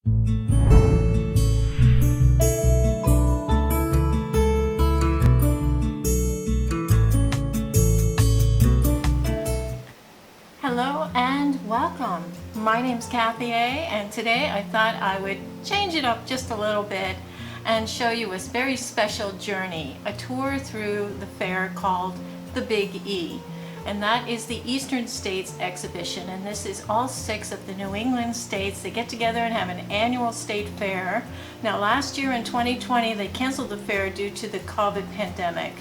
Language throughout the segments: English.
Hello and welcome. My name's Kathy A, and today I thought I would change it up just a little bit and show you a very special journey, a tour through the fair called the Big E. And that is the Eastern States Exhibition, and this is all 6 of the New England states. They get together and have an annual state fair. Now last year in 2020 they canceled the fair due to the COVID pandemic.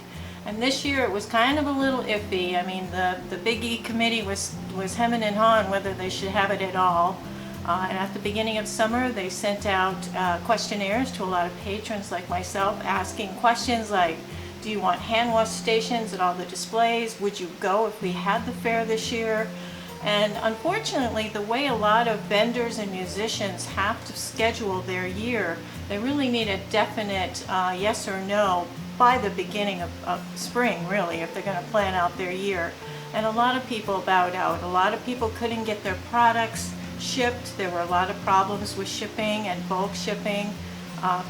And this year it was kind of a little iffy. I mean, the Big E committee was hemming and hawing whether they should have it at all. And at the beginning of summer, they sent out questionnaires to a lot of patrons like myself, asking questions like, do you want hand wash stations at all the displays? Would you go if we had the fair this year? And unfortunately, the way a lot of vendors and musicians have to schedule their year, they really need a definite yes or no by the beginning of spring, really, if they're going to plan out their year. And a lot of people bowed out. A lot of people couldn't get their products shipped. There were a lot of problems with shipping and bulk shipping.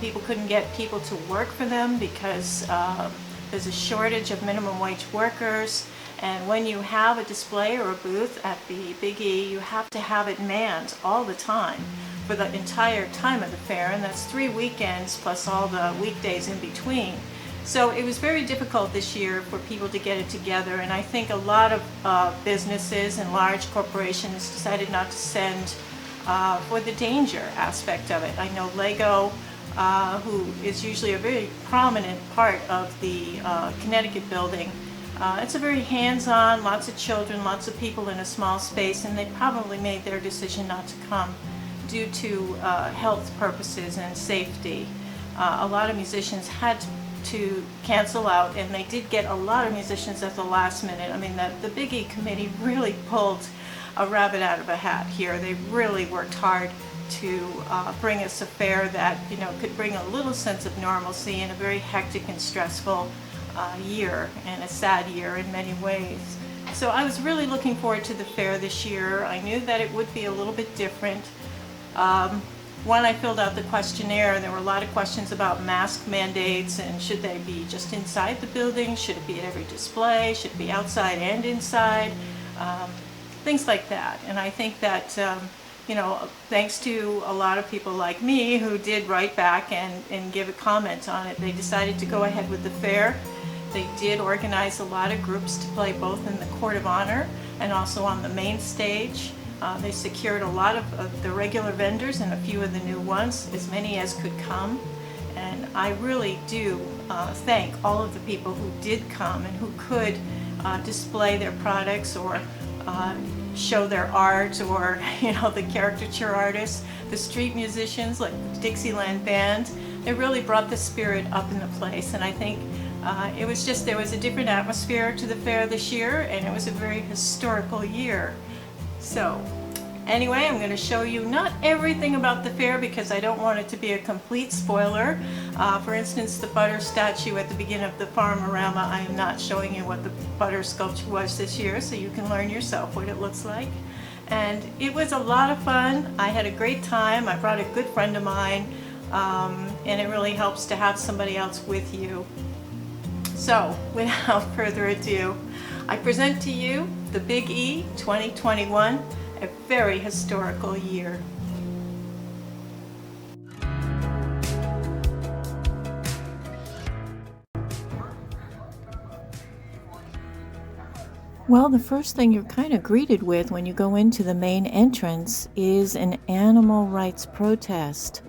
People couldn't get people to work for them because there's a shortage of minimum wage workers. And when you have a display or a booth at the Big E, you have to have it manned all the time for the entire time of the fair, and that's 3 weekends plus all the weekdays in between. So it was very difficult this year for people to get it together, and I think a lot of businesses and large corporations decided not to send for the danger aspect of it. I know Lego, who is usually a very prominent part of the Connecticut Building, it's a very hands-on, lots of children, lots of people in a small space, and they probably made their decision not to come due to health purposes and safety. A lot of musicians had to cancel out, and they did get a lot of musicians at the last minute. I mean, the Big E committee really pulled a rabbit out of a hat here. They really worked hard to bring us a fair that, you know, could bring a little sense of normalcy in a very hectic and stressful year, and a sad year in many ways. So I was really looking forward to the fair this year. I knew that it would be a little bit different. When I filled out the questionnaire, there were a lot of questions about mask mandates, and should they be just inside the building? Should it be at every display? Should it be outside and inside? Things like that. And I think that, you know, thanks to a lot of people like me who did write back and give a comment on it, they decided to go ahead with the fair. They did organize a lot of groups to play both in the Court of Honor and also on the main stage. They secured a lot of the regular vendors and a few of the new ones, as many as could come. And I really do thank all of the people who did come and who could display their products or show their art, or, you know, the caricature artists, the street musicians like Dixieland Band. They really brought the spirit up in the place, and I think it was just, there was a different atmosphere to the fair this year, and it was a very historical year. So anyway, I'm going to show you not everything about the fair because I don't want it to be a complete spoiler. For instance, the butter statue at the beginning of the Farm-A-Rama, I am not showing you what the butter sculpture was this year, so you can learn yourself what it looks like. And it was a lot of fun. I had a great time. I brought a good friend of mine, and it really helps to have somebody else with you. So without further ado, I present to you the Big E 2021, a very historical year. Well, the first thing you're kind of greeted with when you go into the main entrance is an animal rights protest.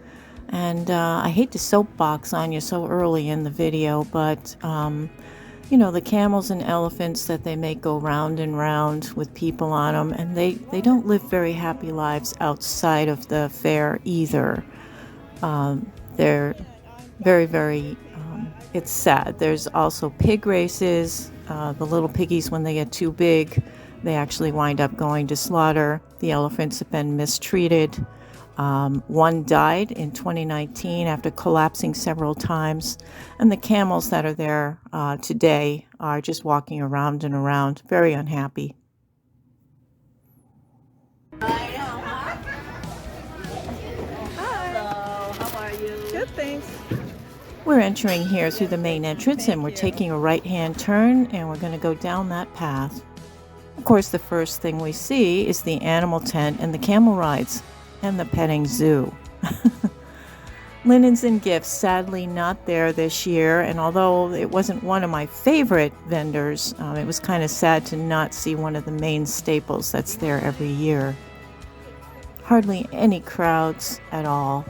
And I hate to soapbox on you so early in the video, but you know, the camels and elephants that they make go round and round with people on them, and they don't live very happy lives outside of the fair either. They're very, very, it's sad. There's also pig races. The little piggies, when they get too big, they actually wind up going to slaughter. The elephants have been mistreated. One died in 2019 after collapsing several times, and the camels that are there today are just walking around and around, very unhappy. Hi. Good, thanks. We're entering here through the main entrance, and we're taking a right-hand turn, and we're going to go down that path. Of course, the first thing we see is the animal tent and the camel rides and the petting zoo. Linens and gifts, sadly not there this year, and although it wasn't one of my favorite vendors, it was kind of sad to not see one of the main staples that's there every year. Hardly any crowds at all.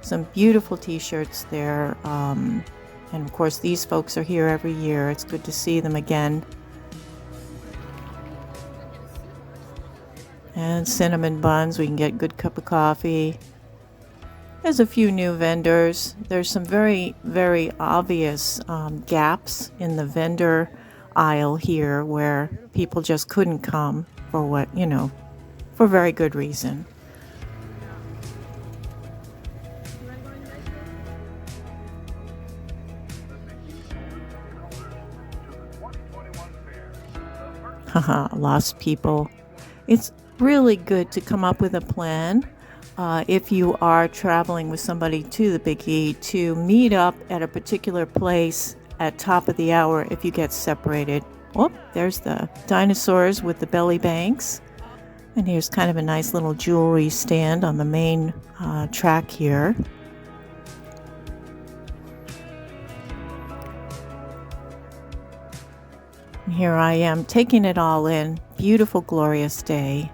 Some beautiful t-shirts there, and of course these folks are here every year. It's good to see them again. And cinnamon buns, we can get a good cup of coffee. There's a few new vendors. There's some very, very obvious gaps in the vendor aisle here where people just couldn't come for for very good reason. Haha, lost people. It's really good to come up with a plan if you are traveling with somebody to the Big E to meet up at a particular place at top of the hour if you get separated. Oh, there's the dinosaurs with the belly banks. And here's kind of a nice little jewelry stand on the main track here. And here I am taking it all in. Beautiful, glorious day.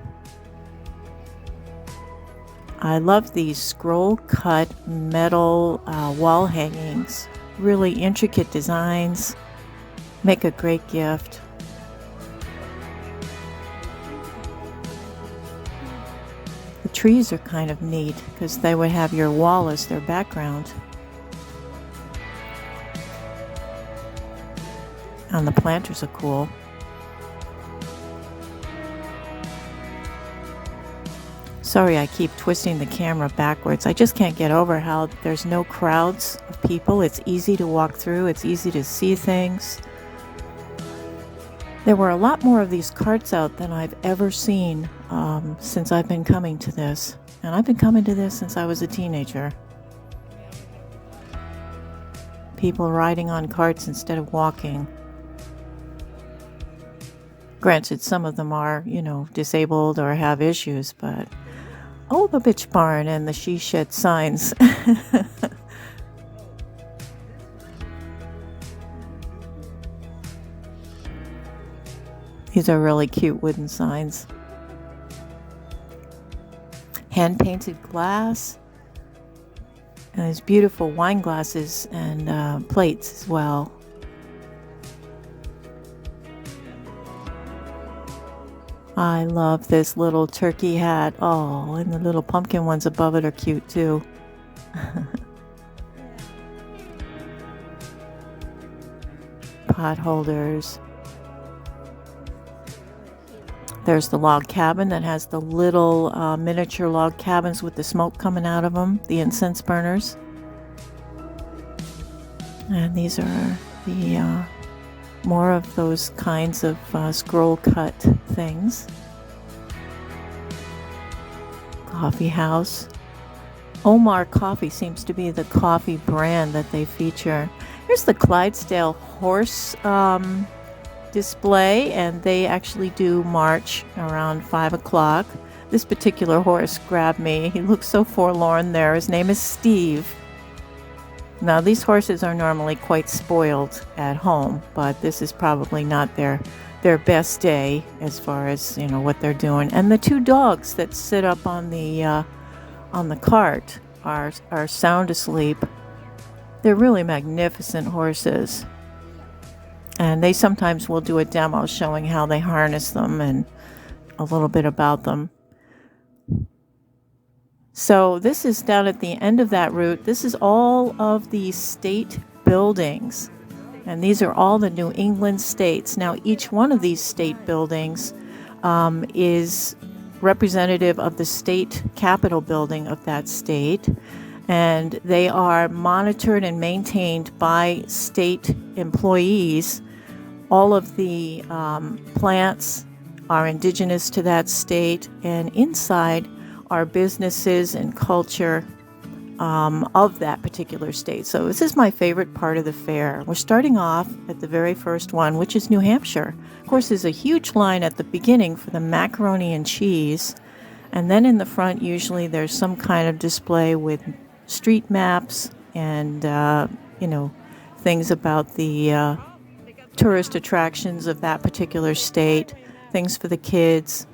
I love these scroll-cut metal wall hangings. Really intricate designs. Make a great gift. The trees are kind of neat because they would have your wall as their background. And the planters are cool. Sorry, I keep twisting the camera backwards. I just can't get over how there's no crowds of people. It's easy to walk through. It's easy to see things. There were a lot more of these carts out than I've ever seen since I've been coming to this. And I've been coming to this since I was a teenager. People riding on carts instead of walking. Granted, some of them are, disabled or have issues, but... Oh, the bitch barn and the she shed signs. These are really cute wooden signs. Hand-painted glass. And there's beautiful wine glasses and plates as well. I love this little turkey hat. Oh, and the little pumpkin ones above it are cute too. Pot holders. There's the log cabin that has the little miniature log cabins with the smoke coming out of them, the incense burners. And these are the more of those kinds of scroll cut things. Coffee house. Omar Coffee seems to be the coffee brand that they feature. Here's the Clydesdale horse display, and they actually do march around 5 o'clock. This particular horse grabbed me. He looks so forlorn there. His name is Steve. Now, these horses are normally quite spoiled at home, but this is probably not their best day as far as, what they're doing. And the two dogs that sit up on the cart are sound asleep. They're really magnificent horses. And they sometimes will do a demo showing how they harness them and a little bit about them. So this is down at the end of that route. This is all of the state buildings. And these are all the New England states. Now, each one of these state buildings is representative of the state capitol building of that state. And they are monitored and maintained by state employees. All of the plants are indigenous to that state. And inside are businesses and culture of that particular state. So this is my favorite part of the fair. We're starting off at the very first one, which is New Hampshire. Of course, there's a huge line at the beginning for the macaroni and cheese. And then in the front, usually there's some kind of display with street maps and, things about the tourist attractions of that particular state, things for the kids.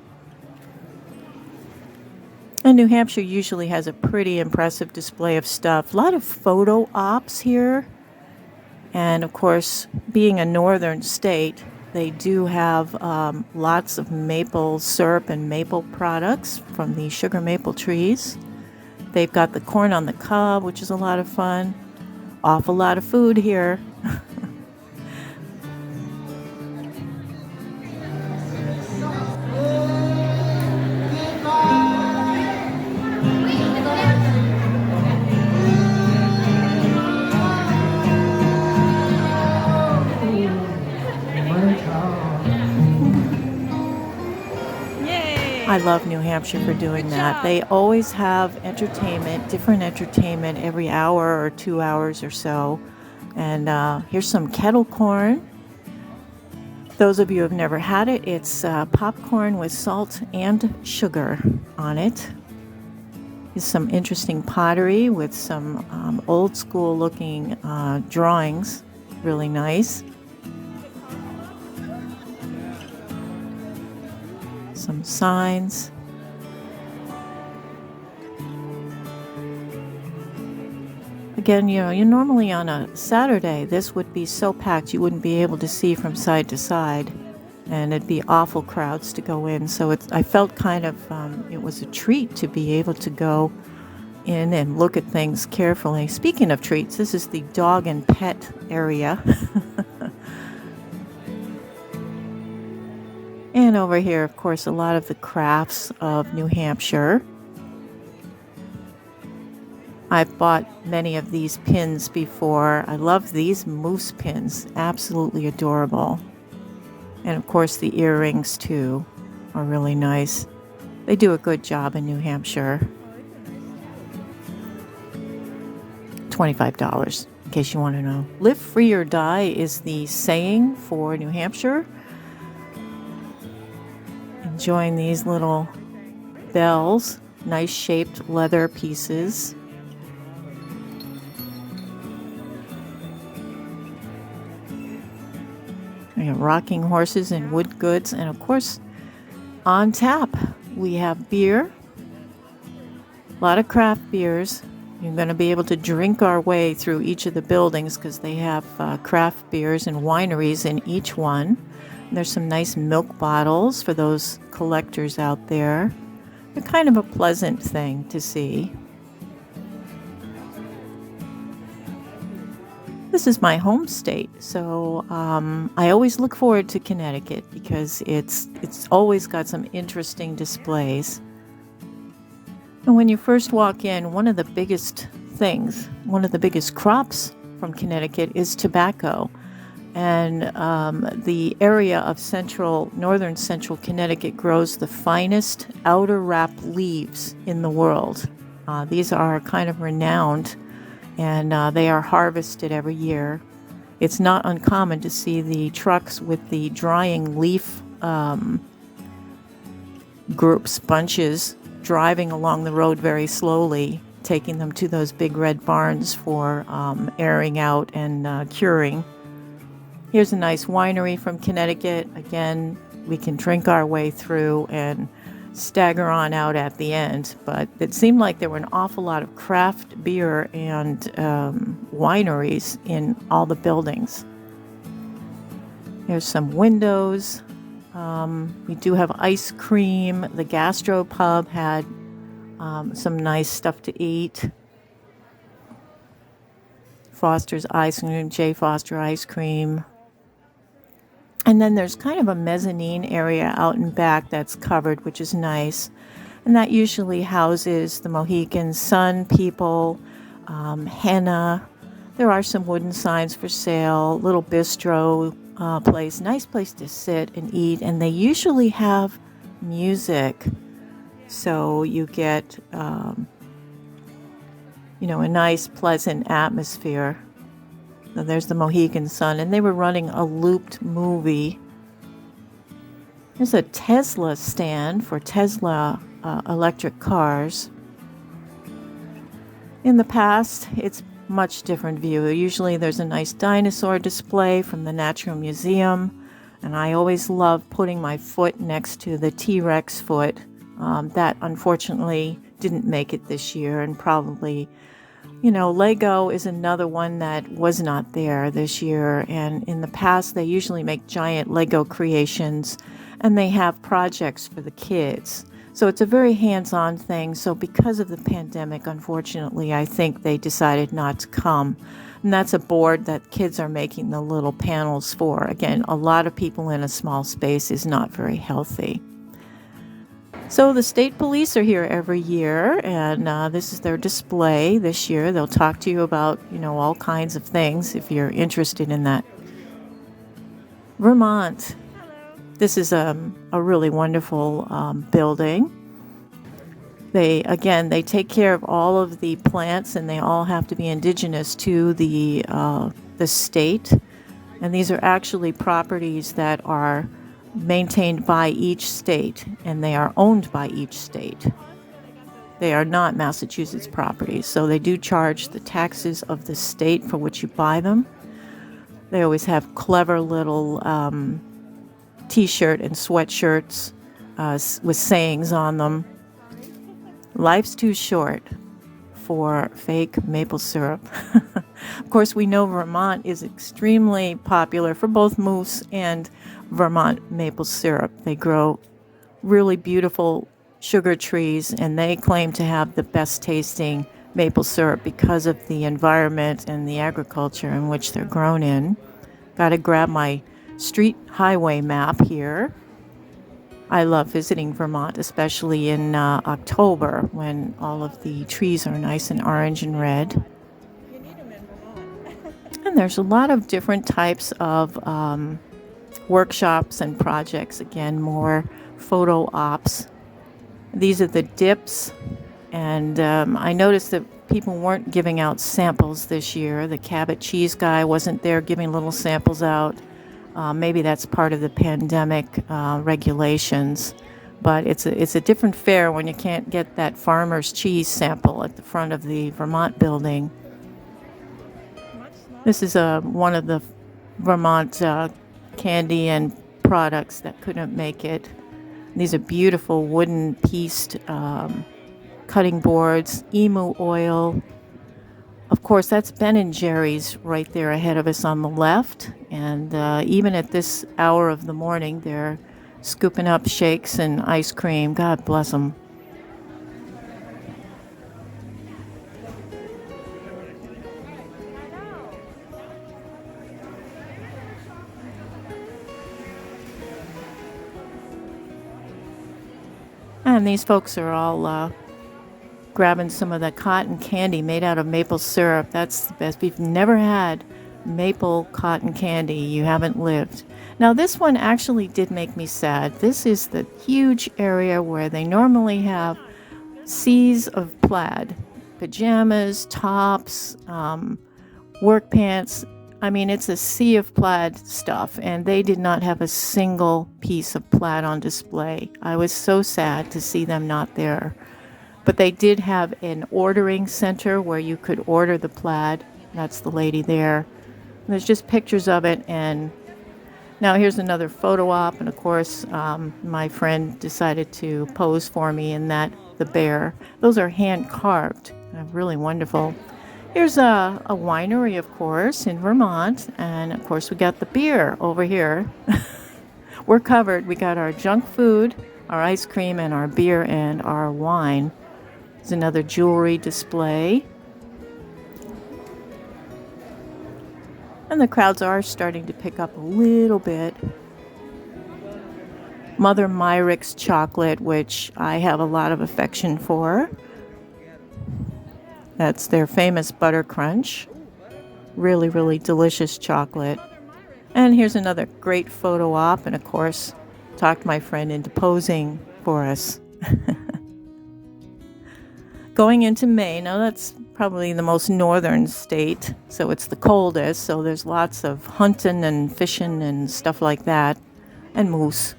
And New Hampshire usually has a pretty impressive display of stuff. A lot of photo ops here. And of course, being a northern state, they do have lots of maple syrup and maple products from the sugar maple trees. They've got the corn on the cob, which is a lot of fun. Awful lot of food here. I love New Hampshire for doing that. They always have entertainment, different entertainment every hour or 2 hours or so. And here's some kettle corn. Those of you who have never had it, it's popcorn with salt and sugar on it. Here's some interesting pottery with some old school looking drawings. Really nice. Some signs. Again, you're normally on a Saturday, this would be so packed you wouldn't be able to see from side to side, and it'd be awful crowds to go in. So I felt kind of it was a treat to be able to go in and look at things carefully. Speaking of treats, this is the dog and pet area. And over here, of course, a lot of the crafts of New Hampshire. I've bought many of these pins before. I love these moose pins. Absolutely adorable. And of course, the earrings, too, are really nice. They do a good job in New Hampshire. $25, in case you want to know. Live free or die is the saying for New Hampshire. Enjoying these little bells, nice shaped leather pieces. We have rocking horses and wood goods, and of course, on tap we have beer. A lot of craft beers. You're going to be able to drink our way through each of the buildings because they have craft beers and wineries in each one. There's some nice milk bottles for those collectors out there. They're kind of a pleasant thing to see. This is my home state, so I always look forward to Connecticut because it's always got some interesting displays. And when you first walk in, one of the biggest crops from Connecticut is tobacco. And the area of northern central Connecticut grows the finest outer wrap leaves in the world. These are kind of renowned, and they are harvested every year. It's not uncommon to see the trucks with the drying leaf groups, bunches, driving along the road very slowly, taking them to those big red barns for airing out and curing. Here's a nice winery from Connecticut. Again, we can drink our way through and stagger on out at the end. But it seemed like there were an awful lot of craft beer and wineries in all the buildings. Here's some windows. We do have ice cream. The Gastro Pub had some nice stuff to eat. Foster's ice cream, J. Foster ice cream. And then there's kind of a mezzanine area out in back that's covered, which is nice. And that usually houses the Mohegan Sun people, henna. There are some wooden signs for sale, little bistro place, nice place to sit and eat. And they usually have music. So you get a nice, pleasant atmosphere. So there's the Mohegan Sun, and they were running a looped movie. There's a Tesla stand for Tesla electric cars. In the past, it's much different view. Usually there's a nice dinosaur display from the Natural Museum, and I always love putting my foot next to the T-Rex foot. That unfortunately didn't make it this year, and probably, Lego is another one that was not there this year. And in the past, they usually make giant Lego creations, and they have projects for the kids. So it's a very hands-on thing. So because of the pandemic, unfortunately, I think they decided not to come. And that's a board that kids are making the little panels for. Again, a lot of people in a small space is not very healthy. So the state police are here every year, and this is their display this year. They'll talk to you about, all kinds of things if you're interested in that. Vermont. This is a really wonderful building. They take care of all of the plants, and they all have to be indigenous to the state. And these are actually properties that are maintained by each state, and they are owned by each state. They are not Massachusetts properties, so they do charge the taxes of the state for which you buy them. They always have clever little t-shirt and sweatshirts with sayings on them. Life's too short for fake maple syrup. Of course, we know Vermont is extremely popular for both mousse and Vermont maple syrup. They grow really beautiful sugar trees, and they claim to have the best tasting maple syrup because of the environment and the agriculture in which they're grown in. Got to grab my street highway map here. I love visiting Vermont, especially in October when all of the trees are nice and orange and red. And there's a lot of different types of workshops and projects. Again, more photo ops. These are the dips, and I noticed that people weren't giving out samples this year. The Cabot cheese guy wasn't there giving little samples out. Maybe that's part of the pandemic regulations, but it's a different fare when you can't get that farmer's cheese sample at the front of the Vermont Building. This is one of the Vermont candy and products that couldn't make it. These are beautiful wooden pieced cutting boards, emu oil. Of course, that's Ben & Jerry's right there ahead of us on the left. And even at this hour of the morning, they're scooping up shakes and ice cream. God bless them. And these folks are all grabbing some of the cotton candy made out of maple syrup. That's the best. If you've never had maple cotton candy, you haven't lived. Now, this one actually did make me sad. This is the huge area where they normally have seas of plaid, pajamas, tops, work pants. I mean, it's a sea of plaid stuff, and they did not have a single piece of plaid on display. I was so sad to see them not there. But they did have an ordering center where you could order the plaid. That's the lady there. And there's just pictures of it. And now here's another photo op. And of course, my friend decided to pose for me in that, the bear. Those are hand carved. Really wonderful. Here's a winery, of course, in Vermont. And of course, we got the beer over here. We're covered. We got our junk food, our ice cream, and our beer and our wine. There's another jewelry display. And the crowds are starting to pick up a little bit. Mother Myrick's chocolate, which I have a lot of affection for. That's their famous butter crunch. Really, really delicious chocolate. And here's another great photo op. And of course, talked my friend into posing for us. Going into May. Now that's probably the most northern state, so it's the coldest, so there's lots of hunting and fishing and stuff like that, and moose.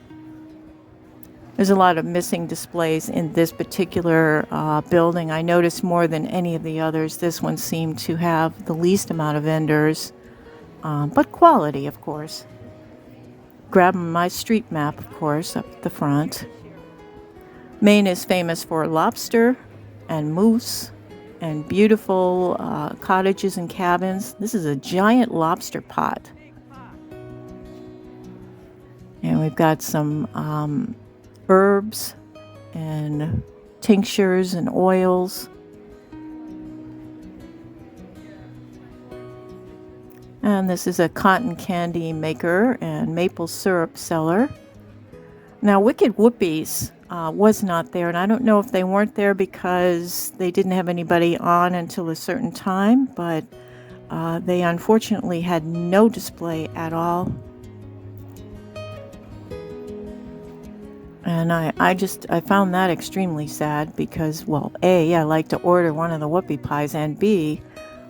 There's a lot of missing displays in this particular building. I noticed more than any of the others, this one seemed to have the least amount of vendors, but quality, of course. Grabbing my street map, of course, up at the front. Maine is famous for lobster and moose and beautiful cottages and cabins. This is a giant lobster pot. And we've got some herbs and tinctures and oils. And this is a cotton candy maker and maple syrup seller. Now, Wicked Whoopies was not there, and I don't know if they weren't there because they didn't have anybody on until a certain time, but they unfortunately had no display at all. And I found that extremely sad because, well, A, I like to order one of the whoopie pies, and B,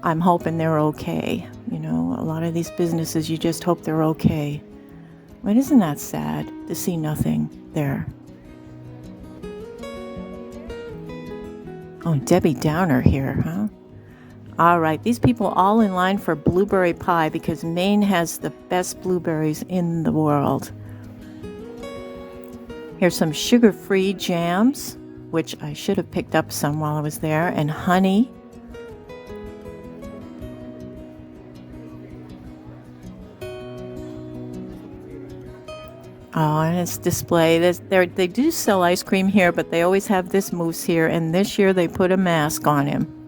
I'm hoping they're okay. You know, a lot of these businesses, you just hope they're okay. But isn't that sad to see nothing there? Oh, Debbie Downer here, huh? All right, these people all in line for blueberry pie because Maine has the best blueberries in the world. Here's some sugar-free jams, which I should have picked up some while I was there, and honey. Oh, and it's display. They do sell ice cream here, but they always have this moose here, and this year they put a mask on him.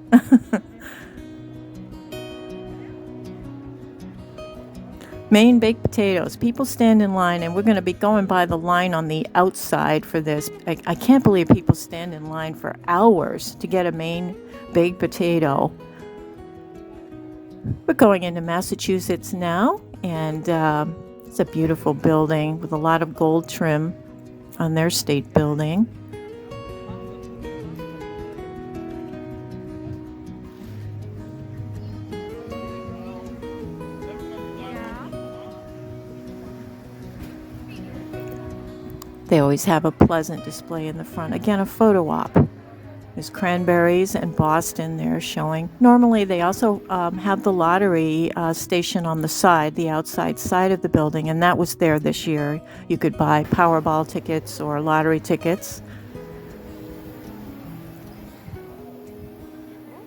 Maine baked potatoes. People stand in line, and we're going to be going by the line on the outside for this. I can't believe people stand in line for hours to get a Maine baked potato. We're going into Massachusetts now, and it's a beautiful building with a lot of gold trim on their state building. They always have a pleasant display in the front. Again, a photo op. There's cranberries and Boston there showing. Normally, they also have the lottery station on the side, the outside side of the building, and that was there this year. You could buy Powerball tickets or lottery tickets.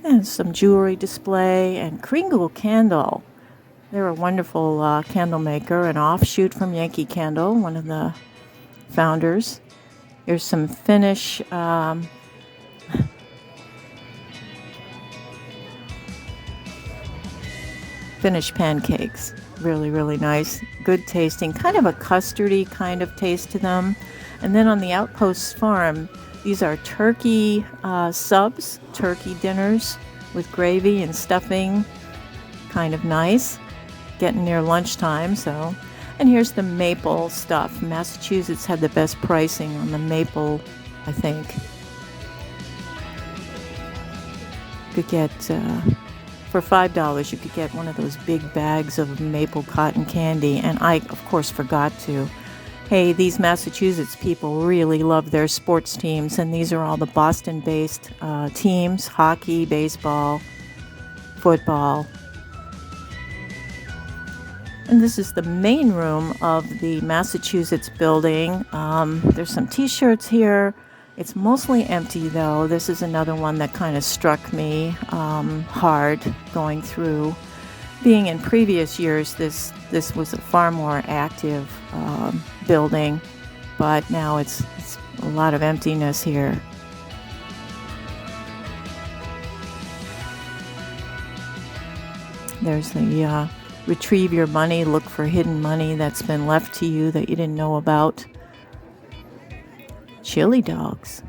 And some jewelry display and Kringle Candle. They're a wonderful candle maker, an offshoot from Yankee Candle, one of the founders. Here's some Finnish Finnish pancakes. Really, really nice. Good tasting. Kind of a custardy kind of taste to them. And then on the Outpost Farm, these are turkey subs, turkey dinners with gravy and stuffing. Kind of nice. Getting near lunchtime, so. And here's the maple stuff. Massachusetts had the best pricing on the maple, I think. You could get, for $5, you could get one of those big bags of maple cotton candy. And I, of course, forgot to. Hey, these Massachusetts people really love their sports teams. And these are all the Boston-based teams. Hockey, baseball, football. And this is the main room of the Massachusetts building. There's some t-shirts here. It's mostly empty, though. This is another one that kind of struck me hard going through. Being in previous years, this was a far more active building, but now it's a lot of emptiness here. There's the retrieve your money, look for hidden money that's been left to you that you didn't know about. Chili dogs.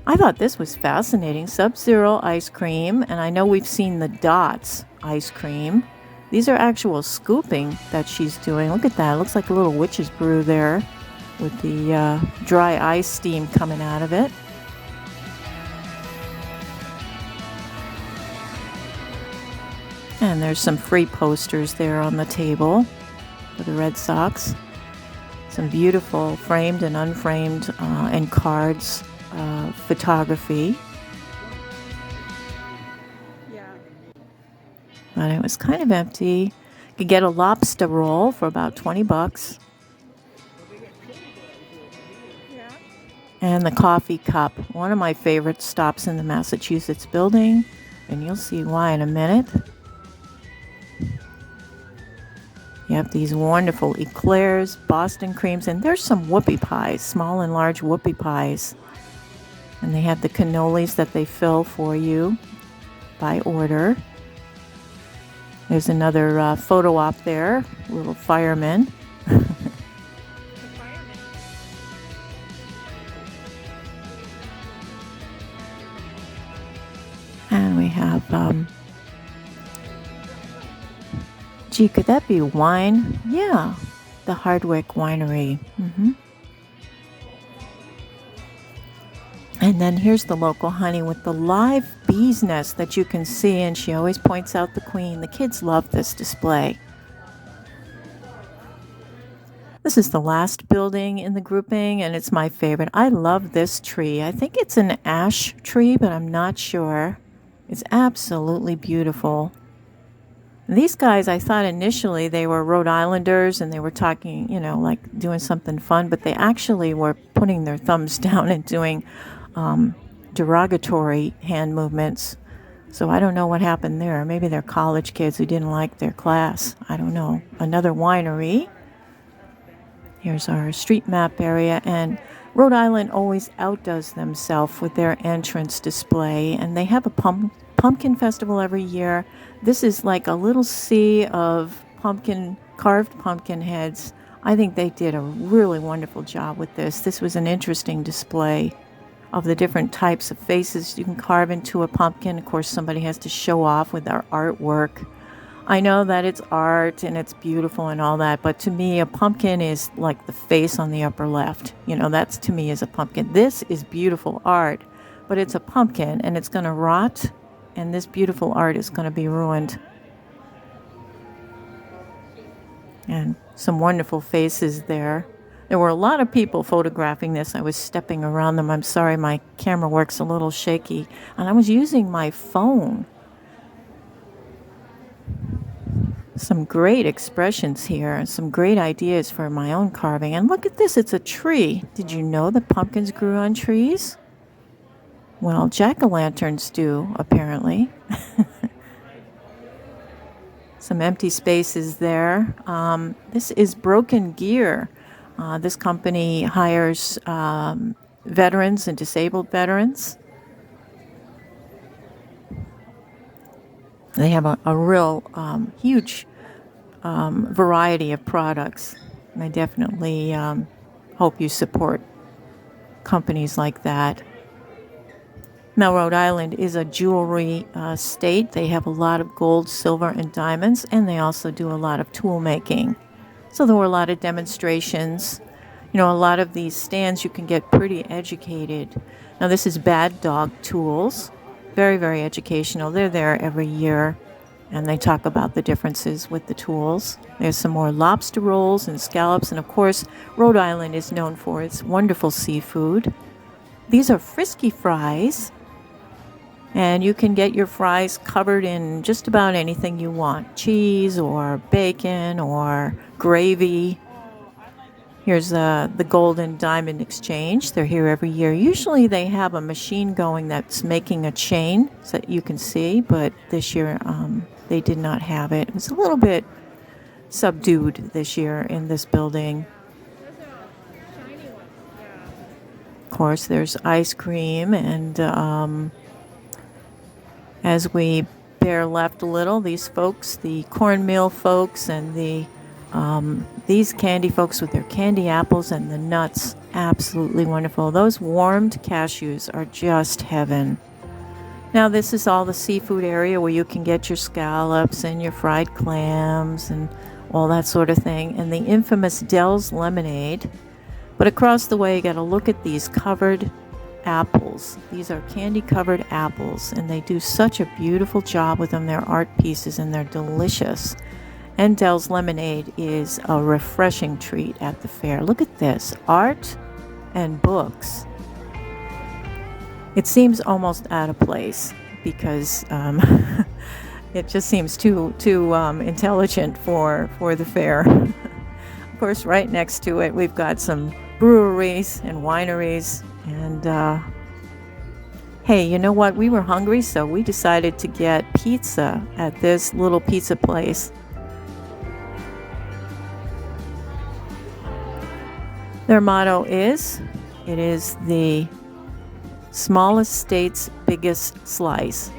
I thought this was fascinating. Sub-Zero ice cream, and I know we've seen the Dots ice cream. These are actual scooping that she's doing. Look at that. It looks like a little witch's brew there with the dry ice steam coming out of it. And there's some free posters there on the table for the Red Sox. Some beautiful framed and unframed and cards photography. But it was kind of empty. You could get a lobster roll for about 20 bucks. And the coffee cup, one of my favorite stops in the Massachusetts Building, and you'll see why in a minute. You have these wonderful eclairs, Boston creams, and there's some whoopie pies, small and large whoopie pies. And they have the cannolis that they fill for you by order. There's another photo op there, little fireman. And we have, gee, could that be wine? Yeah, the Hardwick Winery. And then here's the local honey with the live bee's nest that you can see, and she always points out the queen. The kids love this display. This is the last building in the grouping, and it's my favorite. I love this tree. I think it's an ash tree, but I'm not sure. It's absolutely beautiful. And these guys, I thought initially they were Rhode Islanders and they were talking, you know, like doing something fun, but they actually were putting their thumbs down and doing derogatory hand movements. So I don't know what happened there. Maybe they're college kids who didn't like their class. I don't know. Another winery. Here's our street map area, and Rhode Island always outdoes themselves with their entrance display, and they have a pumpkin festival every year. This is like a little sea of carved pumpkin heads. I think they did a really wonderful job with this. This was an interesting display of the different types of faces you can carve into a pumpkin. Of course, somebody has to show off with their artwork. I know that it's art and it's beautiful and all that, but to me, a pumpkin is like the face on the upper left. You know, that's to me is a pumpkin. This is beautiful art, but it's a pumpkin and it's going to rot, and this beautiful art is going to be ruined. And some wonderful faces there. There were a lot of people photographing this. I was stepping around them. I'm sorry, my camera works a little shaky. And I was using my phone. Some great expressions here and some great ideas for my own carving. And look at this, it's a tree. Did you know that pumpkins grew on trees? Well, jack-o'-lanterns do, apparently. Some empty spaces there. This is Broken Gear. This company hires veterans and disabled veterans. They have a real huge variety of products. And I definitely hope you support companies like that. Now, Rhode Island is a jewelry state. They have a lot of gold, silver, and diamonds, and they also do a lot of tool making. So there were a lot of demonstrations. You know, a lot of these stands you can get pretty educated. Now, this is Bad Dog Tools. Very, very educational. They're there every year, and they talk about the differences with the tools. There's some more lobster rolls and scallops, and of course, Rhode Island is known for its wonderful seafood. These are frisky fries, and you can get your fries covered in just about anything you want. Cheese or bacon or gravy. Here's the Gold and Diamond Exchange. They're here every year. Usually they have a machine going that's making a chain so that you can see, but this year they did not have it. It was a little bit subdued this year in this building. Of course, there's ice cream, and as we bear left a little, these folks, the cornmeal folks and these candy folks with their candy apples and the nuts, absolutely wonderful. Those warmed cashews are just heaven. Now, this is all the seafood area where you can get your scallops and your fried clams and all that sort of thing, and the infamous Dell's lemonade. But across the way, you got to look at these covered apples. These are candy-covered apples, and they do such a beautiful job with them. They're art pieces, and they're delicious. And Dell's Lemonade is a refreshing treat at the fair. Look at this, art and books. It seems almost out of place because it just seems too intelligent for the fair. Of course, right next to it, we've got some breweries and wineries. And hey, you know what? We were hungry, so we decided to get pizza at this little pizza place. Their motto is, it is the smallest state's biggest slice.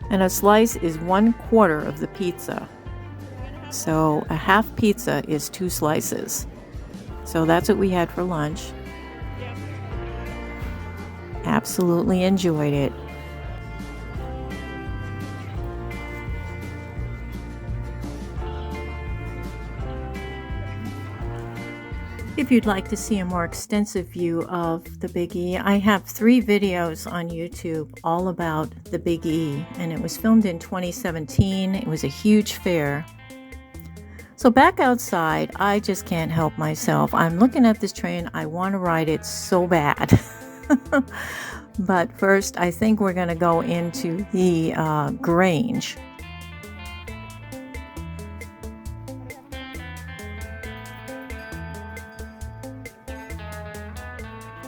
And a slice is 1/4 of the pizza. So a half pizza is 2 slices. So that's what we had for lunch. Absolutely enjoyed it. If you'd like to see a more extensive view of the Big E, I have 3 videos on YouTube all about the Big E, and it was filmed in 2017. It was a huge fair. So back outside, I just can't help myself. I'm looking at this train. I want to ride it so bad. But first, I think we're going to go into the Grange.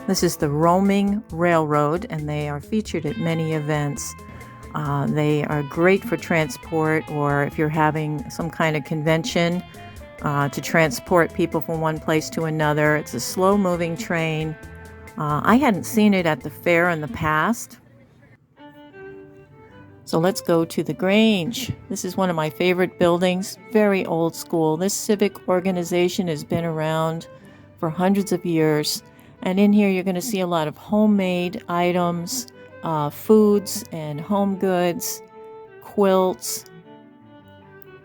This is the roaming railroad, and they are featured at many events. They are great for transport, or if you're having some kind of convention to transport people from one place to another. It's a slow-moving train. I hadn't seen it at the fair in the past. So let's go to the Grange. This is one of my favorite buildings, very old school. This civic organization has been around for hundreds of years. And in here you're going to see a lot of homemade items, foods and home goods, quilts,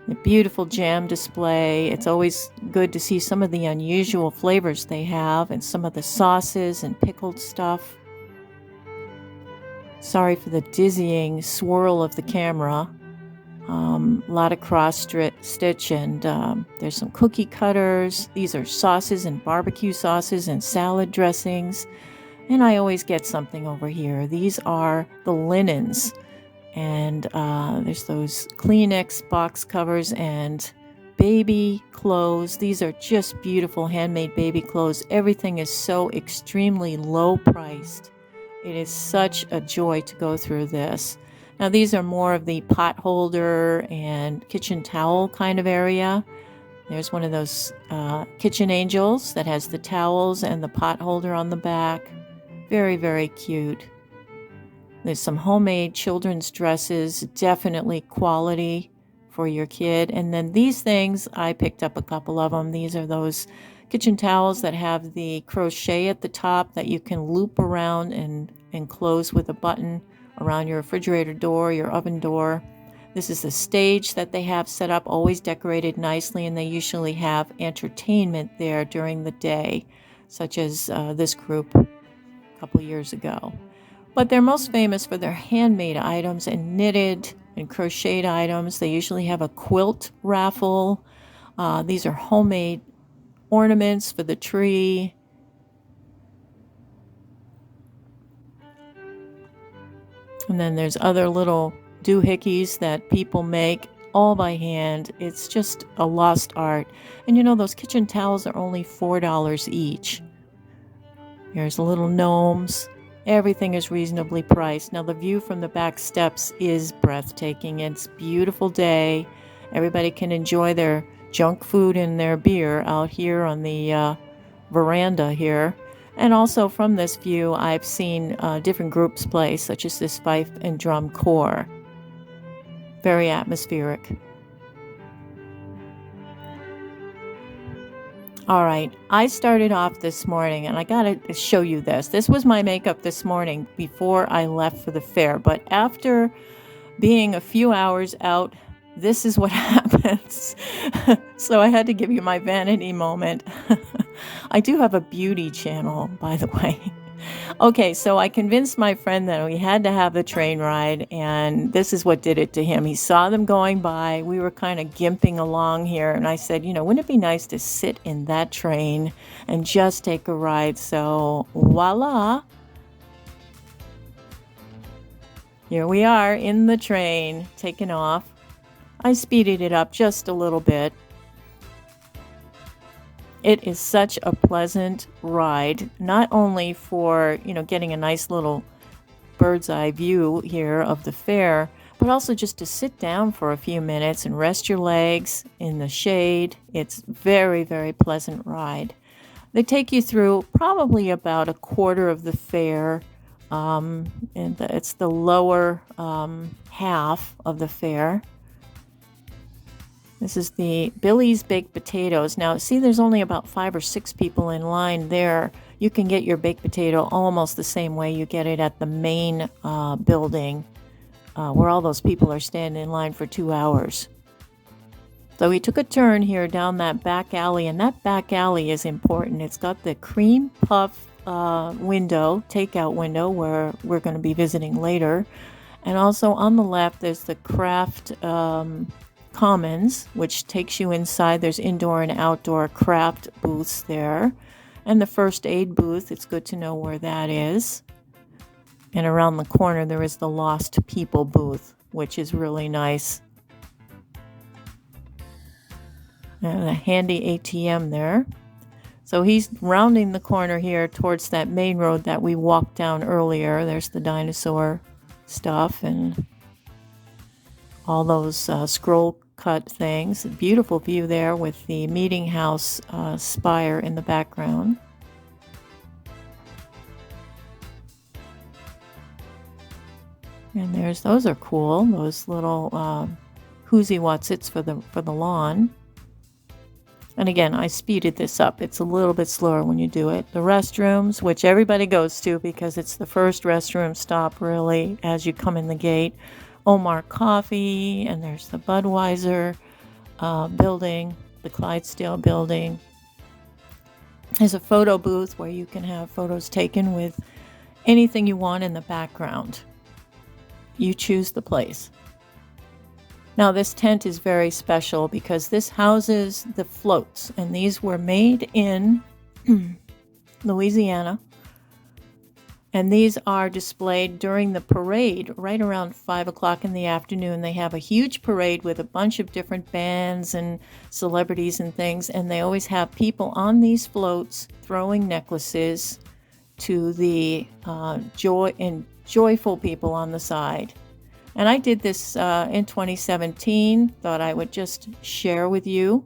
a beautiful jam display. It's always good to see some of the unusual flavors they have and some of the sauces and pickled stuff. Sorry for the dizzying swirl of the camera. A lot of cross stitch, and there's some cookie cutters. These are sauces and barbecue sauces and salad dressings. And I always get something over here. These are the linens. And there's those Kleenex box covers and baby clothes. These are just beautiful handmade baby clothes. Everything is so extremely low priced. It is such a joy to go through this. Now these are more of the pot holder and kitchen towel kind of area. There's one of those kitchen angels that has the towels and the pot holder on the back. Very, very cute. There's some homemade children's dresses, definitely quality for your kid. And then these things, I picked up a couple of them. These are those kitchen towels that have the crochet at the top that you can loop around and close with a button around your refrigerator door, your oven door. This is the stage that they have set up, always decorated nicely, and they usually have entertainment there during the day, such as this group a couple years ago. But they're most famous for their handmade items and knitted and crocheted items. They usually have a quilt raffle. These are homemade ornaments for the tree. And then there's other little doohickeys that people make all by hand. It's just a lost art. And you know, those kitchen towels are only $4 each. Here's little gnomes. Everything is reasonably priced. Now the view from the back steps is breathtaking. It's a beautiful day. Everybody can enjoy their junk food and their beer out here on the veranda here. And also from this view, I've seen different groups play, such as this fife and drum corps. Very atmospheric. All right, I started off this morning, and I gotta show you this. This was my makeup this morning before I left for the fair. But after being a few hours out, this is what happens. So I had to give you my vanity moment. I do have a beauty channel, by the way. Okay, so I convinced my friend that we had to have the train ride, and this is what did it to him. He saw them going by. We were kind of gimping along here, and I said, wouldn't it be nice to sit in that train and just take a ride? So, voila. Here we are in the train, taking off. I speeded it up just a little bit. It is such a pleasant ride, not only for, getting a nice little bird's eye view here of the fair, but also just to sit down for a few minutes and rest your legs in the shade. It's very, very pleasant ride. They take you through probably about a quarter of the fair, and it's the lower half of the fair. This is the Billy's Baked Potatoes. Now, see, there's only about 5 or 6 people in line there. You can get your baked potato almost the same way you get it at the Maine Building, where all those people are standing in line for 2 hours. So we took a turn here down that back alley, and that back alley is important. It's got the cream puff takeout window, where we're going to be visiting later. And also on the left, there's the craft Commons, which takes you inside. There's indoor and outdoor craft booths there. And the first aid booth, it's good to know where that is. And around the corner, there is the Lost People booth, which is really nice. And a handy ATM there. So he's rounding the corner here towards that main road that we walked down earlier. There's the dinosaur stuff and all those scroll cut things. A beautiful view there with the meeting house spire in the background. And those are cool. Those little whoosie whatsits for the lawn. And again, I speeded this up. It's a little bit slower when you do it. The restrooms, which everybody goes to because it's the first restroom stop really as you come in the gate. Omar Coffee, and there's the Budweiser building, the Clydesdale building. There's a photo booth where you can have photos taken with anything you want in the background. You choose the place. Now this tent is very special because this houses the floats, and these were made in Louisiana. And these are displayed during the parade right around 5 o'clock in the afternoon. They have a huge parade with a bunch of different bands and celebrities and things. And they always have people on these floats throwing necklaces to the joyful people on the side. And I did this in 2017. Thought I would just share with you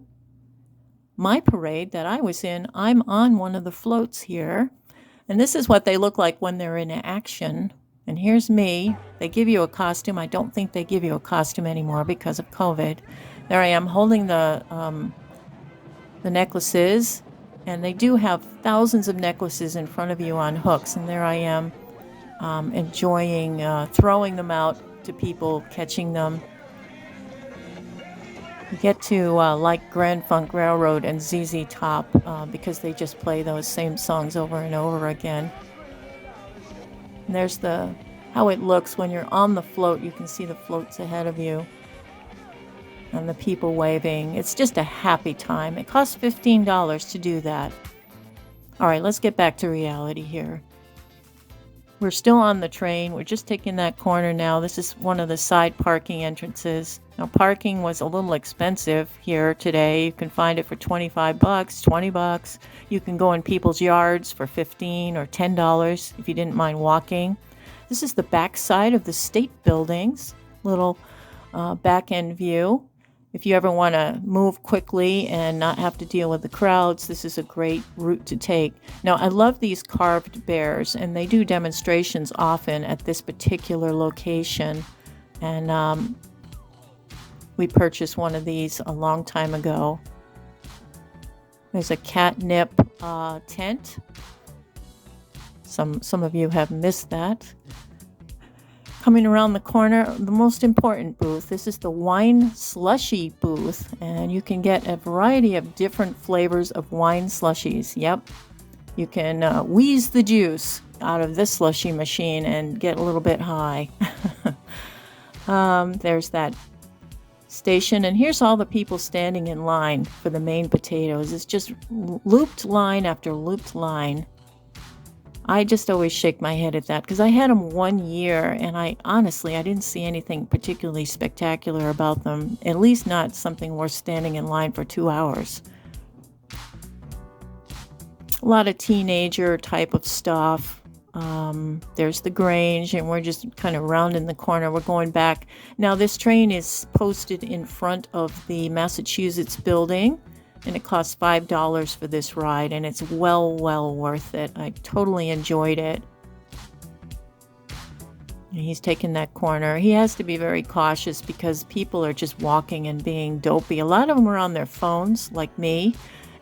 my parade that I was in. I'm on one of the floats here. And this is what they look like when they're in action. And here's me. They give you a costume. I don't think they give you a costume anymore because of COVID. There I am holding the necklaces. And they do have thousands of necklaces in front of you on hooks. And there I am enjoying throwing them out to people, catching them. You get to like Grand Funk Railroad and ZZ Top because they just play those same songs over and over again. And there's how it looks when you're on the float. You can see the floats ahead of you and the people waving. It's just a happy time. It costs $15 to do that. All right, let's get back to reality here. We're still on the train. We're just taking that corner now. This is one of the side parking entrances. Now, parking was a little expensive here today. You can find it for $25, $20. You can go in people's yards for $15 or $10 if you didn't mind walking. This is the back side of the state buildings. Little back end view. If you ever want to move quickly and not have to deal with the crowds, this is a great route to take. Now, I love these carved bears, and they do demonstrations often at this particular location. And we purchased one of these a long time ago. There's a catnip tent. Some of you have missed that. Coming around the corner, the most important booth. This is the wine slushy booth, and you can get a variety of different flavors of wine slushies. Yep, you can wheeze the juice out of this slushy machine and get a little bit high. There's that station, and here's all the people standing in line for the Maine potatoes. It's just looped line after looped line. I just always shake my head at that because I had them 1 year, and I didn't see anything particularly spectacular about them, at least not something worth standing in line for 2 hours. A lot of teenager type of stuff. There's the Grange, and we're just kind of rounding the corner. We're going back. Now, this train is posted in front of the Massachusetts Building, and it costs $5 for this ride, and it's well worth it. I totally enjoyed it. And he's taking that corner. He has to be very cautious because people are just walking and being dopey. A lot of them are on their phones, like me,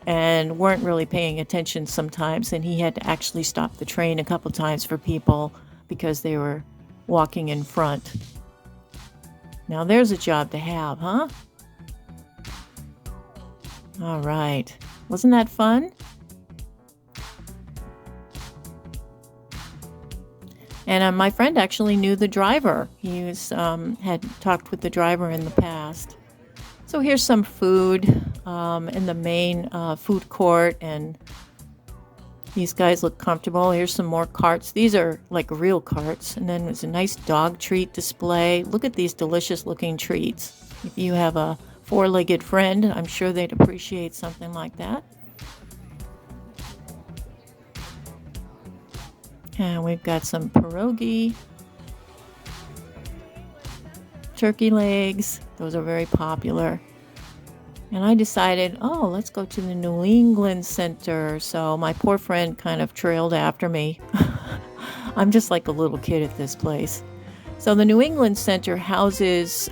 and weren't really paying attention sometimes, and he had to actually stop the train a couple times for people because they were walking in front. Now there's a job to have, huh? All right. Wasn't that fun? And my friend actually knew the driver. He had talked with the driver in the past. So here's some food in the main food court, and these guys look comfortable. Here's some more carts. These are like real carts. And then there's a nice dog treat display. Look at these delicious looking treats. If you have a four-legged friend, I'm sure they'd appreciate something like that. And we've got some pierogi, turkey legs. Those are very popular. And I decided, let's go to the New England Center. So my poor friend kind of trailed after me. I'm just like a little kid at this place. So the New England Center houses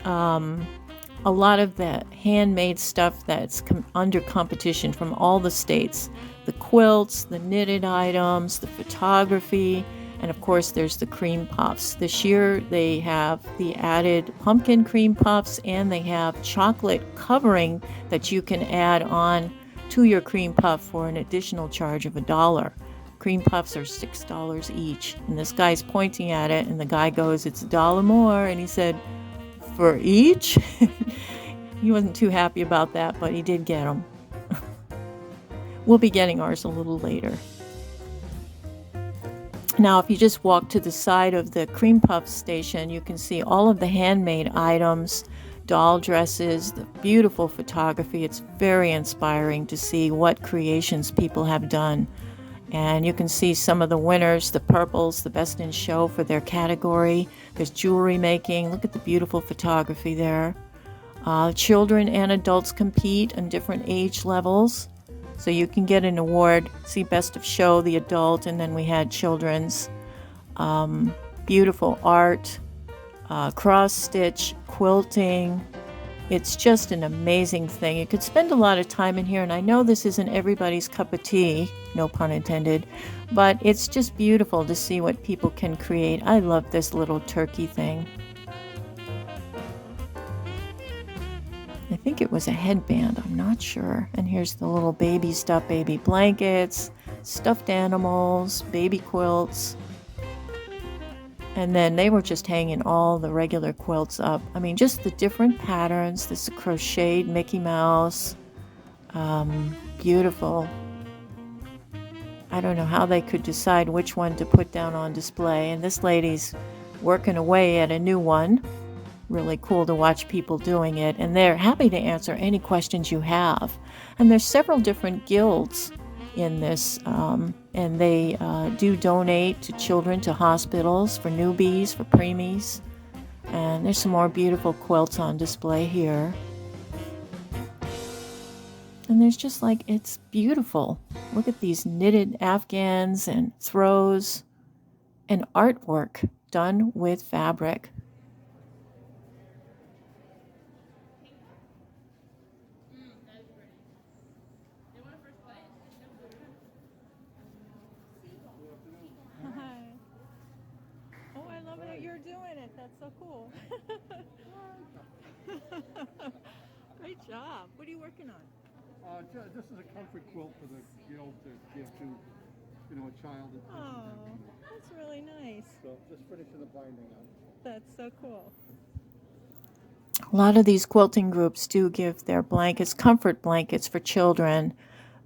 a lot of the handmade stuff that's under competition from all the states. The quilts, the knitted items, the photography, and of course there's the cream puffs. This year they have the added pumpkin cream puffs, and they have chocolate covering that you can add on to your cream puff for an additional charge of $1. Cream puffs are $6 each. And this guy's pointing at it, and the guy goes, "It's $1 more." And he said, "For each?" He wasn't too happy about that, but he did get them. We'll be getting ours a little later. Now, if you just walk to the side of the cream puff station, you can see all of the handmade items, doll dresses, the beautiful photography. It's very inspiring to see what creations people have done. And you can see some of the winners, the purples, the best in show for their category. There's jewelry making. Look at the beautiful photography there. Children and adults compete in different age levels. So you can get an award, see best of show, the adult, and then we had children's. Beautiful art, cross-stitch, quilting. It's just an amazing thing. You could spend a lot of time in here, and I know this isn't everybody's cup of tea, no pun intended, but it's just beautiful to see what people can create. I love this little turkey thing. I think it was a headband, I'm not sure. And here's the little baby stuff, baby blankets, stuffed animals, baby quilts. And then they were just hanging all the regular quilts up. I mean, just the different patterns. This is a crocheted Mickey Mouse. Beautiful. I don't know how they could decide which one to put down on display. And this lady's working away at a new one. Really cool to watch people doing it, and they're happy to answer any questions you have. And there's several different guilds in this, and they do donate to children, to hospitals, for newbies, for preemies. And there's some more beautiful quilts on display here. And there's just like, it's beautiful. Look at these knitted afghans and throws and artwork done with fabric. You're doing it. That's so cool. Great job. What are you working on? This is a comfort quilt for the guild to give to, a child. Oh, that's really nice. So just finishing the binding up. That's so cool. A lot of these quilting groups do give their blankets, comfort blankets for children.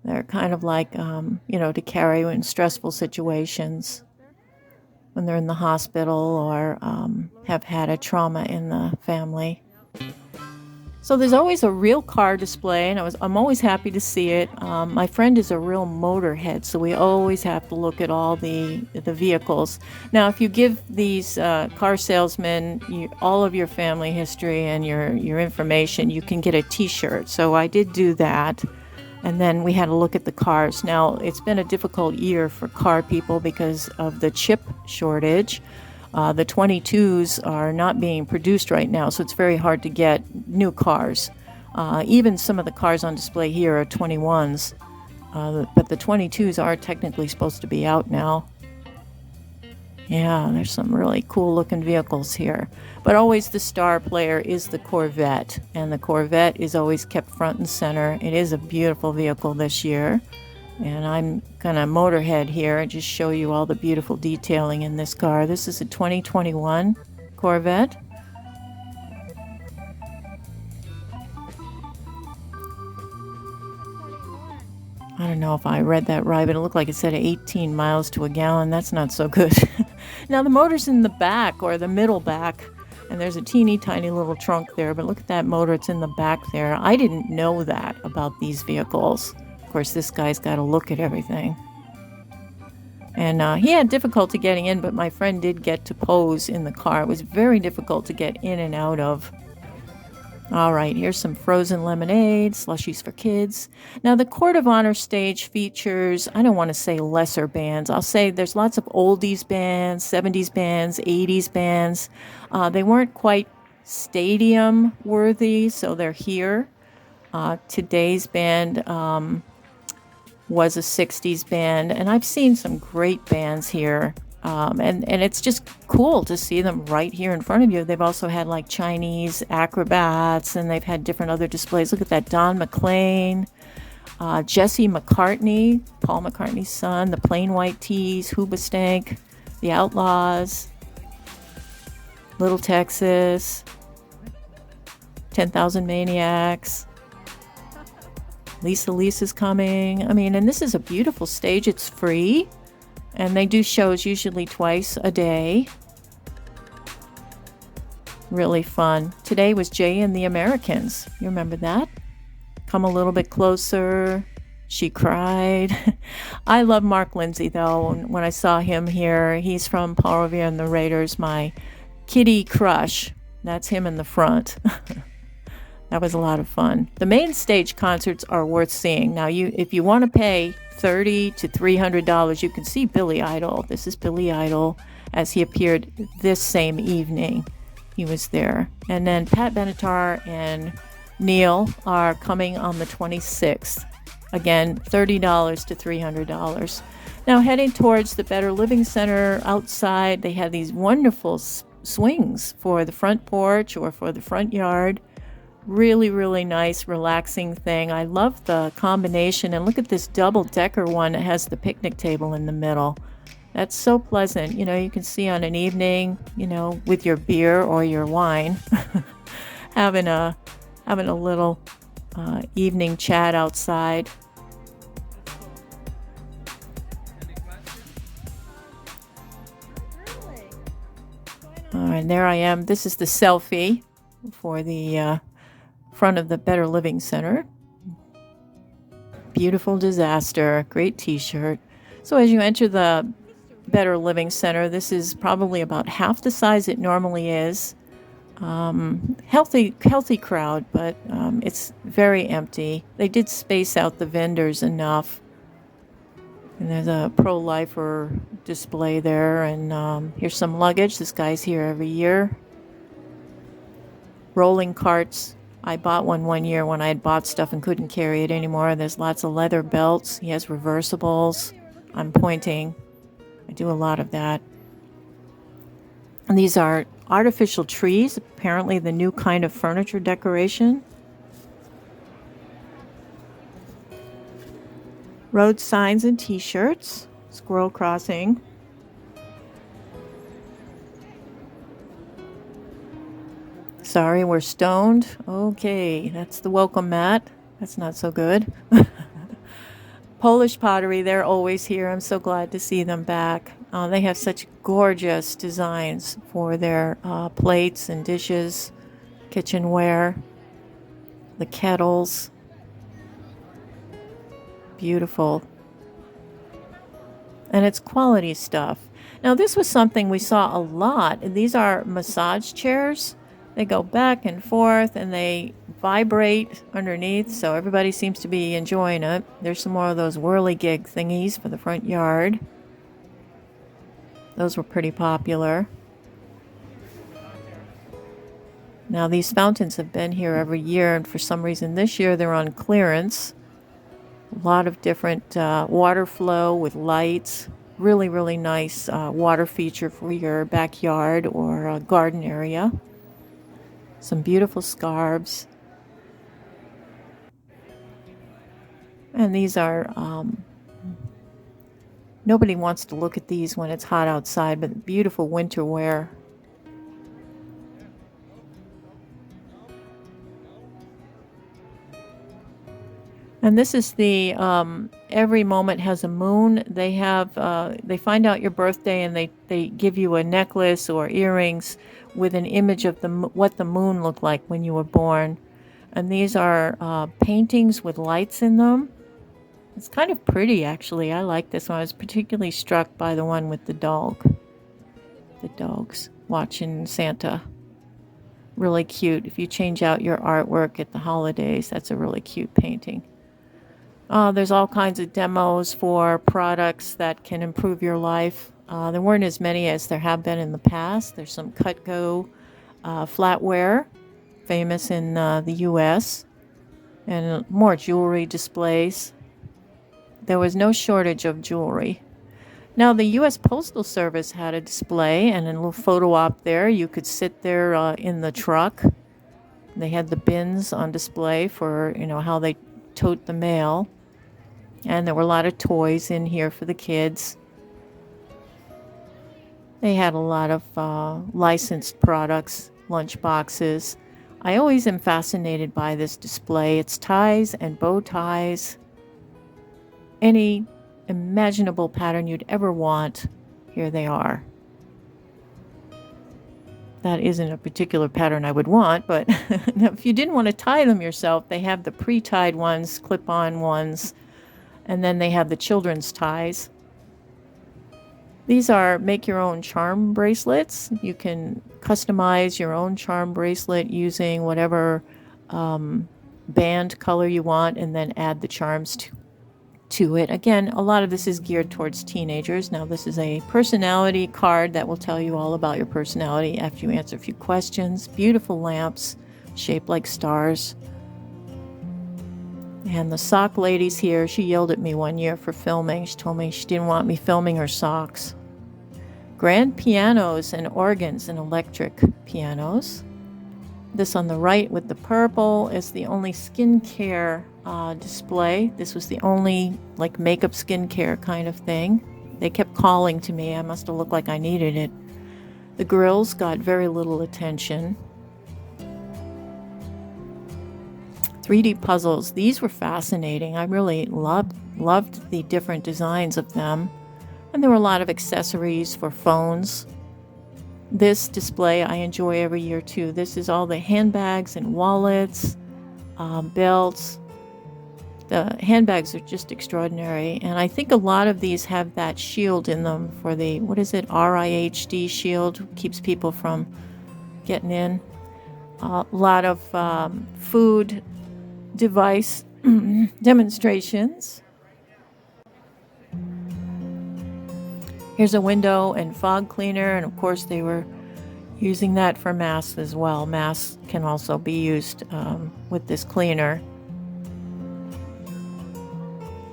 They're kind of like, to carry in stressful situations when they're in the hospital or have had a trauma in the family. So there's always a real car display, and I'm always happy to see it. My friend is a real motorhead, so we always have to look at all the vehicles. Now, if you give these car salesmen all of your family history and your information, you can get a T-shirt. So I did do that, and then we had to look at the cars. Now, it's been a difficult year for car people because of the chip shortage. The 22s are not being produced right now, so it's very hard to get new cars. Even some of the cars on display here are 21s, but the 22s are technically supposed to be out now. Yeah, there's some really cool looking vehicles here. But always the star player is the Corvette, and the Corvette is always kept front and center. It is a beautiful vehicle this year. And I'm going to motorhead here and just show you all the beautiful detailing in this car. This is a 2021 Corvette. I don't know if I read that right, but it looked like it said 18 miles to a gallon. That's not so good. Now the motor's in the back, or the middle back, and there's a teeny tiny little trunk there, but look at that motor, it's in the back there. I didn't know that about these vehicles. Of course, this guy's got to look at everything. And he had difficulty getting in, but my friend did get to pose in the car. It was very difficult to get in and out of. All right, here's some frozen lemonade, slushies for kids. Now, the Court of Honor stage features, I don't want to say lesser bands. I'll say there's lots of oldies bands, 70s bands, 80s bands. They weren't quite stadium worthy, so they're here. Today's band was a 60s band, and I've seen some great bands here. And it's just cool to see them right here in front of you. They've also had like Chinese acrobats, and they've had different other displays. Look at that, Don McLean, Jesse McCartney, Paul McCartney's son, the Plain White Tees, Hoobastank, the Outlaws, Little Texas, 10,000 Maniacs. Lisa Lisa's coming. I mean, and this is a beautiful stage. It's free. And they do shows usually twice a day. Really fun. Today was Jay and the Americans. You remember that? Come a little bit closer. She cried. I love Mark Lindsay, though. When I saw him here, he's from Paul Revere and the Raiders. My kitty crush. That's him in the front. That was a lot of fun. The main stage concerts are worth seeing. Now, if you want to pay $30 to $300, you can see Billy Idol. This is Billy Idol as he appeared this same evening. He was there. And then Pat Benatar and Neil are coming on the 26th. Again, $30 to $300. Now, heading towards the Better Living Center outside, they have these wonderful swings for the front porch or for the front yard. Really, really nice, relaxing thing. I love the combination. And look at this double-decker one. It has the picnic table in the middle. That's so pleasant. You can see on an evening, with your beer or your wine, having a little evening chat outside. All right, there I am. This is the selfie for the front of the Better Living Center. Beautiful disaster. Great t-shirt. So as you enter the Better Living Center, this is probably about half the size it normally is. Healthy crowd, but it's very empty. They did space out the vendors enough. And there's a pro-lifer display there. And here's some luggage. This guy's here every year. Rolling carts. I bought one year when I had bought stuff and couldn't carry it anymore. There's lots of leather belts. He has reversibles. I'm pointing. I do a lot of that. And these are artificial trees, apparently the new kind of furniture decoration. Road signs and t-shirts. Squirrel crossing. Sorry, we're stoned. Okay, that's the welcome mat. That's not so good. Polish pottery, they're always here. I'm so glad to see them back. They have such gorgeous designs for their plates and dishes, kitchenware, the kettles. Beautiful. And it's quality stuff. Now, this was something we saw a lot. These are massage chairs. They go back and forth and they vibrate underneath, so everybody seems to be enjoying it. There's some more of those whirligig thingies for the front yard. Those were pretty popular. Now, these fountains have been here every year, and for some reason this year they're on clearance. A lot of different water flow with lights. Really, really nice water feature for your backyard or garden area. Some beautiful scarves. And these are, nobody wants to look at these when it's hot outside, but beautiful winter wear. And this is the every moment has a moon. They have they find out your birthday and they give you a necklace or earrings with an image of what the moon looked like when you were born. And these are paintings with lights in them. It's kind of pretty, actually. I like this one. I was particularly struck by the one with the dog. The dogs watching Santa. Really cute. If you change out your artwork at the holidays, that's a really cute painting. There's all kinds of demos for products that can improve your life. There weren't as many as there have been in the past. There's some Cutco flatware, famous in the U.S., and more jewelry displays. There was no shortage of jewelry. Now, the U.S. Postal Service had a display and a little photo op there. You could sit there in the truck. They had the bins on display for, how they tote the mail. And there were a lot of toys in here for the kids. They had a lot of licensed products, lunch boxes. I always am fascinated by this display. It's ties and bow ties. Any imaginable pattern you'd ever want, here they are. That isn't a particular pattern I would want, but if you didn't want to tie them yourself, they have the pre-tied ones, clip-on ones, and then they have the children's ties. These are make-your-own charm bracelets. You can customize your own charm bracelet using whatever band color you want and then add the charms to it. Again, a lot of this is geared towards teenagers. Now, this is a personality card that will tell you all about your personality after you answer a few questions. Beautiful lamps shaped like stars. And the sock lady's here. She yelled at me one year for filming. She told me she didn't want me filming her socks. Grand pianos and organs and electric pianos. This on the right with the purple is the only skincare display. This was the only makeup skincare kind of thing. They kept calling to me. I must have looked like I needed it. The grills got very little attention. 3D puzzles. These were fascinating. I really loved the different designs of them. And there were a lot of accessories for phones. This display I enjoy every year too. This is all the handbags and wallets, belts. The handbags are just extraordinary. And I think a lot of these have that shield in them for the, RIHD shield, keeps people from getting in. A lot of food device demonstrations. Here's a window and fog cleaner, and of course they were using that for masks as well. Masks can also be used with this cleaner.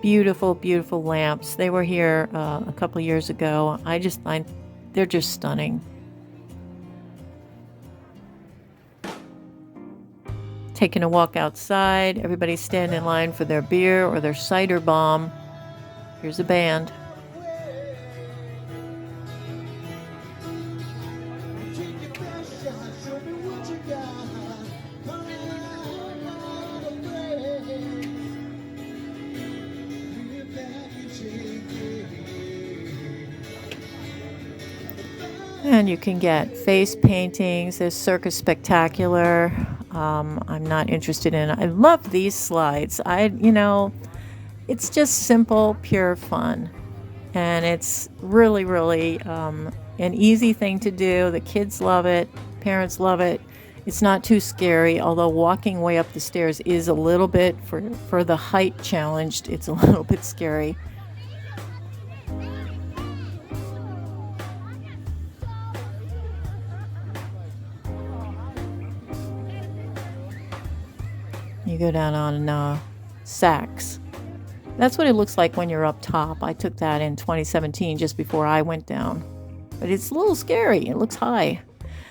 Beautiful, beautiful lamps. They were here a couple years ago. I just find they're just stunning. taking a walk outside. Everybody's standing in line for their beer or their cider bomb. Here's a band. And you can get face paintings. There's Circus Spectacular. I'm not interested in. I love these slides. It's just simple, pure fun. And it's really, really an easy thing to do. The kids love it. Parents love it. It's not too scary, although walking way up the stairs is a little bit, for the height challenged, it's a little bit scary. You go down on Saks. That's what it looks like when you're up top. I took that in 2017 just before I went down. But it's a little scary. It looks high.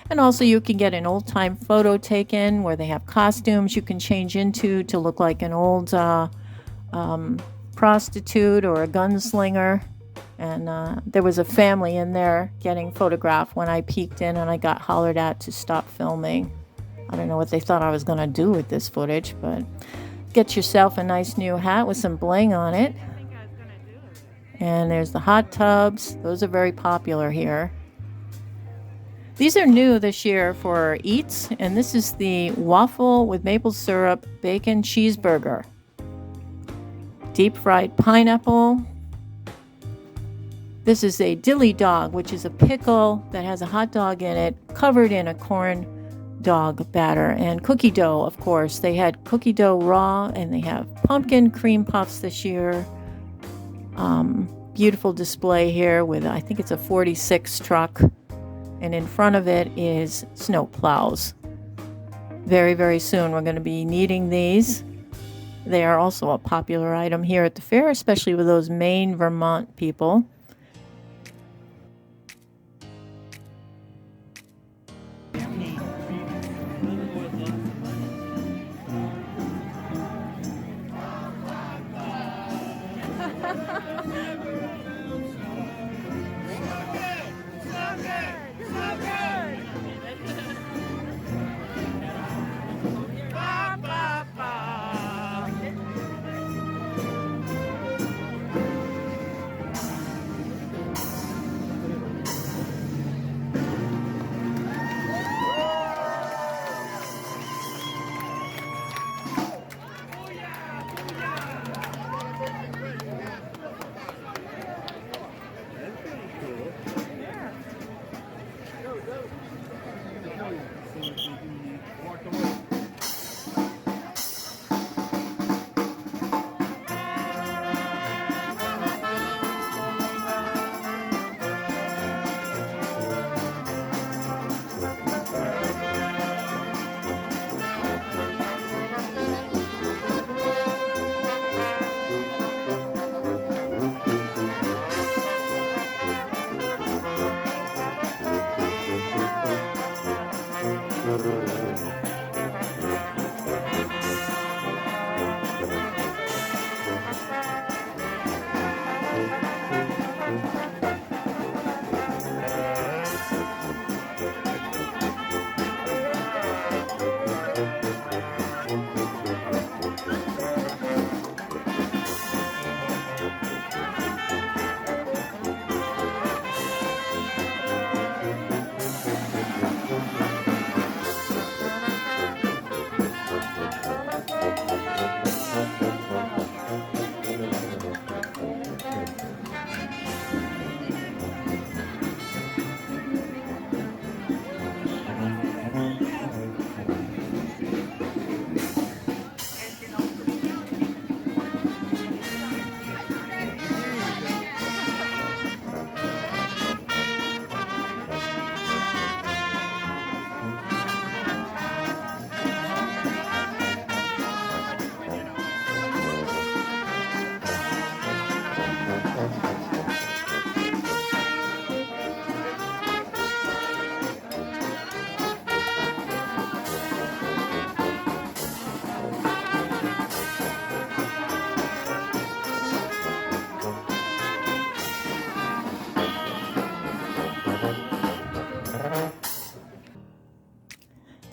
And also you can get an old-time photo taken where they have costumes you can change into to look like an old prostitute or a gunslinger. And there was a family in there getting photographed when I peeked in, and I got hollered at to stop filming. I don't know what they thought I was going to do with this footage, but get yourself a nice new hat with some bling on it. And there's the hot tubs. Those are very popular here. These are new this year for eats, and this is the waffle with maple syrup bacon cheeseburger. Deep fried pineapple. This is a dilly dog, which is a pickle that has a hot dog in it, covered in a corn dog batter. And cookie dough, of course. They had cookie dough raw, and they have pumpkin cream puffs this year. Beautiful display here with, I think it's a 46 truck, and in front of it is snow plows. Very, very soon we're going to be needing these. They are also a popular item here at the fair, especially with those Maine, Vermont people.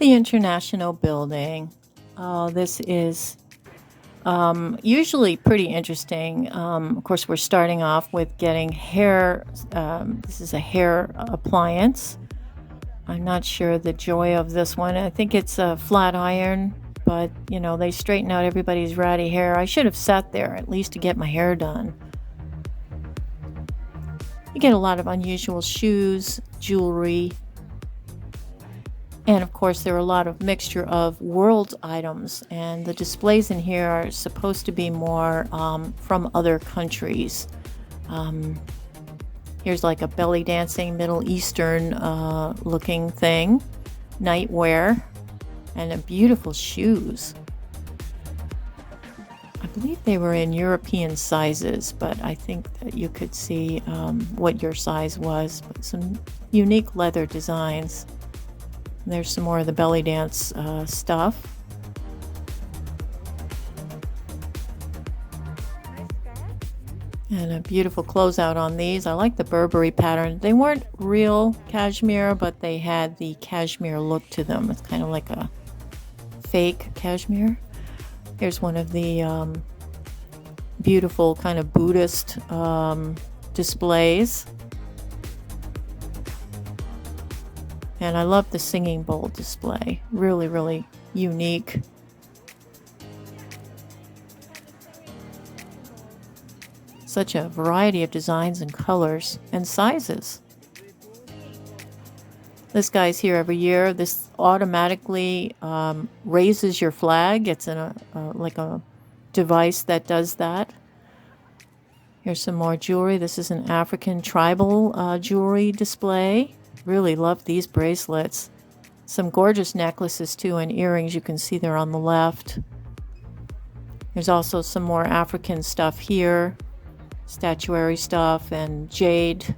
the International Building. Oh, this is usually pretty interesting. Of course, we're starting off with getting hair. This is a hair appliance. I'm not sure the joy of this one. I think it's a flat iron, but you know, they straighten out everybody's ratty hair. I should have sat there at least to get my hair done. You get a lot of unusual shoes, jewelry, and of course there are a lot of mixture of world items, and the displays in here are supposed to be more from other countries. Here's like a belly dancing Middle Eastern looking thing, nightwear, and beautiful shoes. I believe they were in European sizes, but I think that you could see what your size was. But some unique leather designs. There's some more of the belly dance stuff. And a beautiful closeout on these. I like the Burberry pattern. They weren't real cashmere, but they had the cashmere look to them. It's kind of like a fake cashmere. Here's one of the beautiful kind of Buddhist displays. And I love the singing bowl display. Really, really unique. Such a variety of designs and colors and sizes. This guy's here every year. This automatically raises your flag. It's in like a device that does that. Here's some more jewelry. This is an African tribal jewelry display. Really love these bracelets. Some gorgeous necklaces too, and earrings. You can see they're on the left. There's also some more African stuff here. Statuary stuff and jade.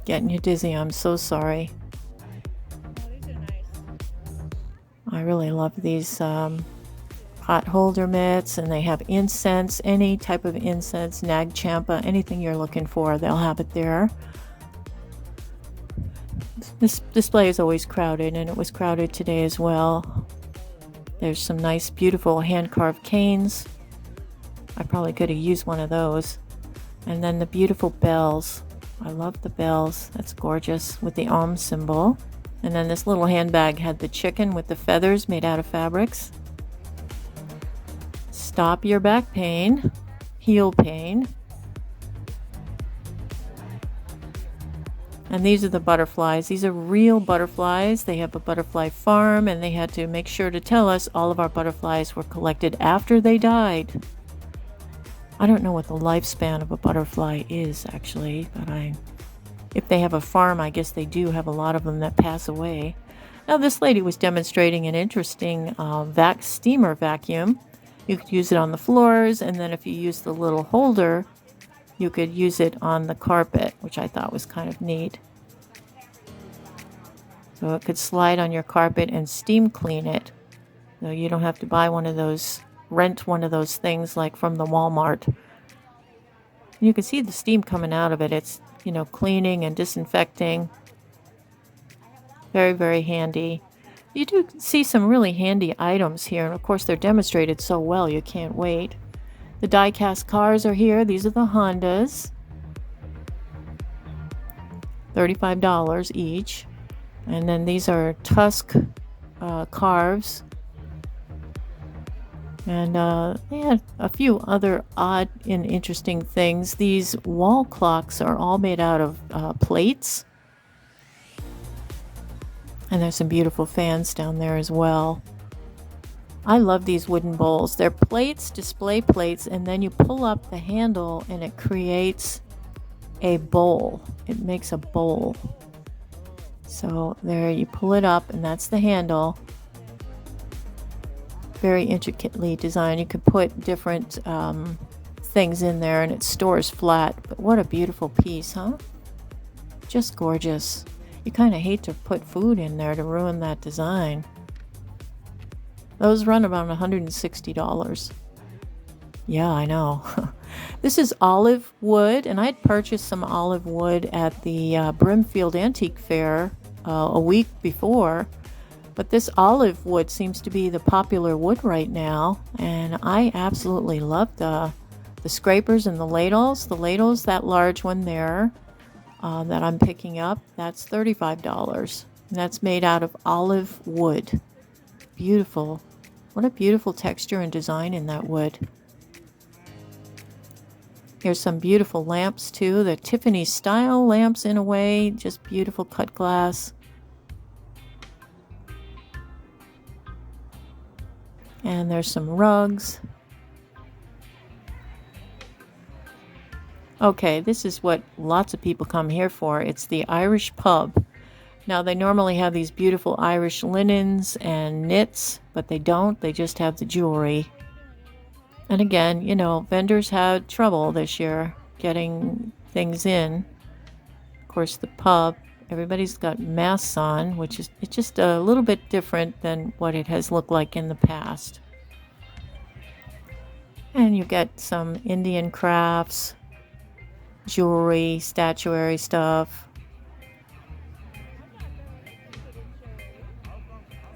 Getting you dizzy, I'm so sorry. I really love these pot holder mitts, and they have incense, any type of incense, nag champa, anything you're looking for, they'll have it there. This display is always crowded, and it was crowded today as well. There's some nice, beautiful hand-carved canes. I probably could have used one of those. And then the beautiful bells. I love the bells. That's gorgeous with the Om symbol. And then this little handbag had the chicken with the feathers made out of fabrics. Stop your back pain, heel pain. And these are the butterflies. These are real butterflies. They have a butterfly farm, and they had to make sure to tell us all of our butterflies were collected after they died. I don't know what the lifespan of a butterfly is, actually, but if they have a farm, I guess they do have a lot of them that pass away. Now, this lady was demonstrating an interesting steamer vacuum. You could use it on the floors, and then if you use the little holder, you could use it on the carpet, which I thought was kind of neat. So it could slide on your carpet and steam clean it. So you don't have to buy one of those, rent one of those things like from the Walmart. And you can see the steam coming out of it. It's, you know, cleaning and disinfecting. Very, very handy. You do see some really handy items here. And of course, they're demonstrated so well, you can't wait. The die-cast cars are here. These are the Hondas. $35 each. And then these are Tusk carves. And they had a few other odd and interesting things. These wall clocks are all made out of plates. And there's some beautiful fans down there as well. I love these wooden bowls. They're plates, display plates, and then you pull up the handle and it creates a bowl. It makes a bowl. So there, you pull it up, and that's the handle. Very intricately designed. You could put different things in there, and it stores flat. But what a beautiful piece, huh? Just gorgeous. You kind of hate to put food in there to ruin that design. Those run about $160. Yeah, I know. This is olive wood, and I had purchased some olive wood at the Brimfield Antique Fair a week before. But this olive wood seems to be the popular wood right now, and I absolutely love the scrapers and the ladles. The ladles, that large one there that I'm picking up, that's $35. And that's made out of olive wood. Beautiful. What a beautiful texture and design in that wood. Here's some beautiful lamps too. The Tiffany style lamps in a way. Just beautiful cut glass. And there's some rugs. Okay, this is what lots of people come here for. It's the Irish pub. Now, they normally have these beautiful Irish linens and knits, but they don't. They just have the jewelry. And again, you know, vendors had trouble this year getting things in. Of course, the pub, everybody's got masks on, which is it's just a little bit different than what it has looked like in the past. And you get some Indian crafts, jewelry, statuary stuff.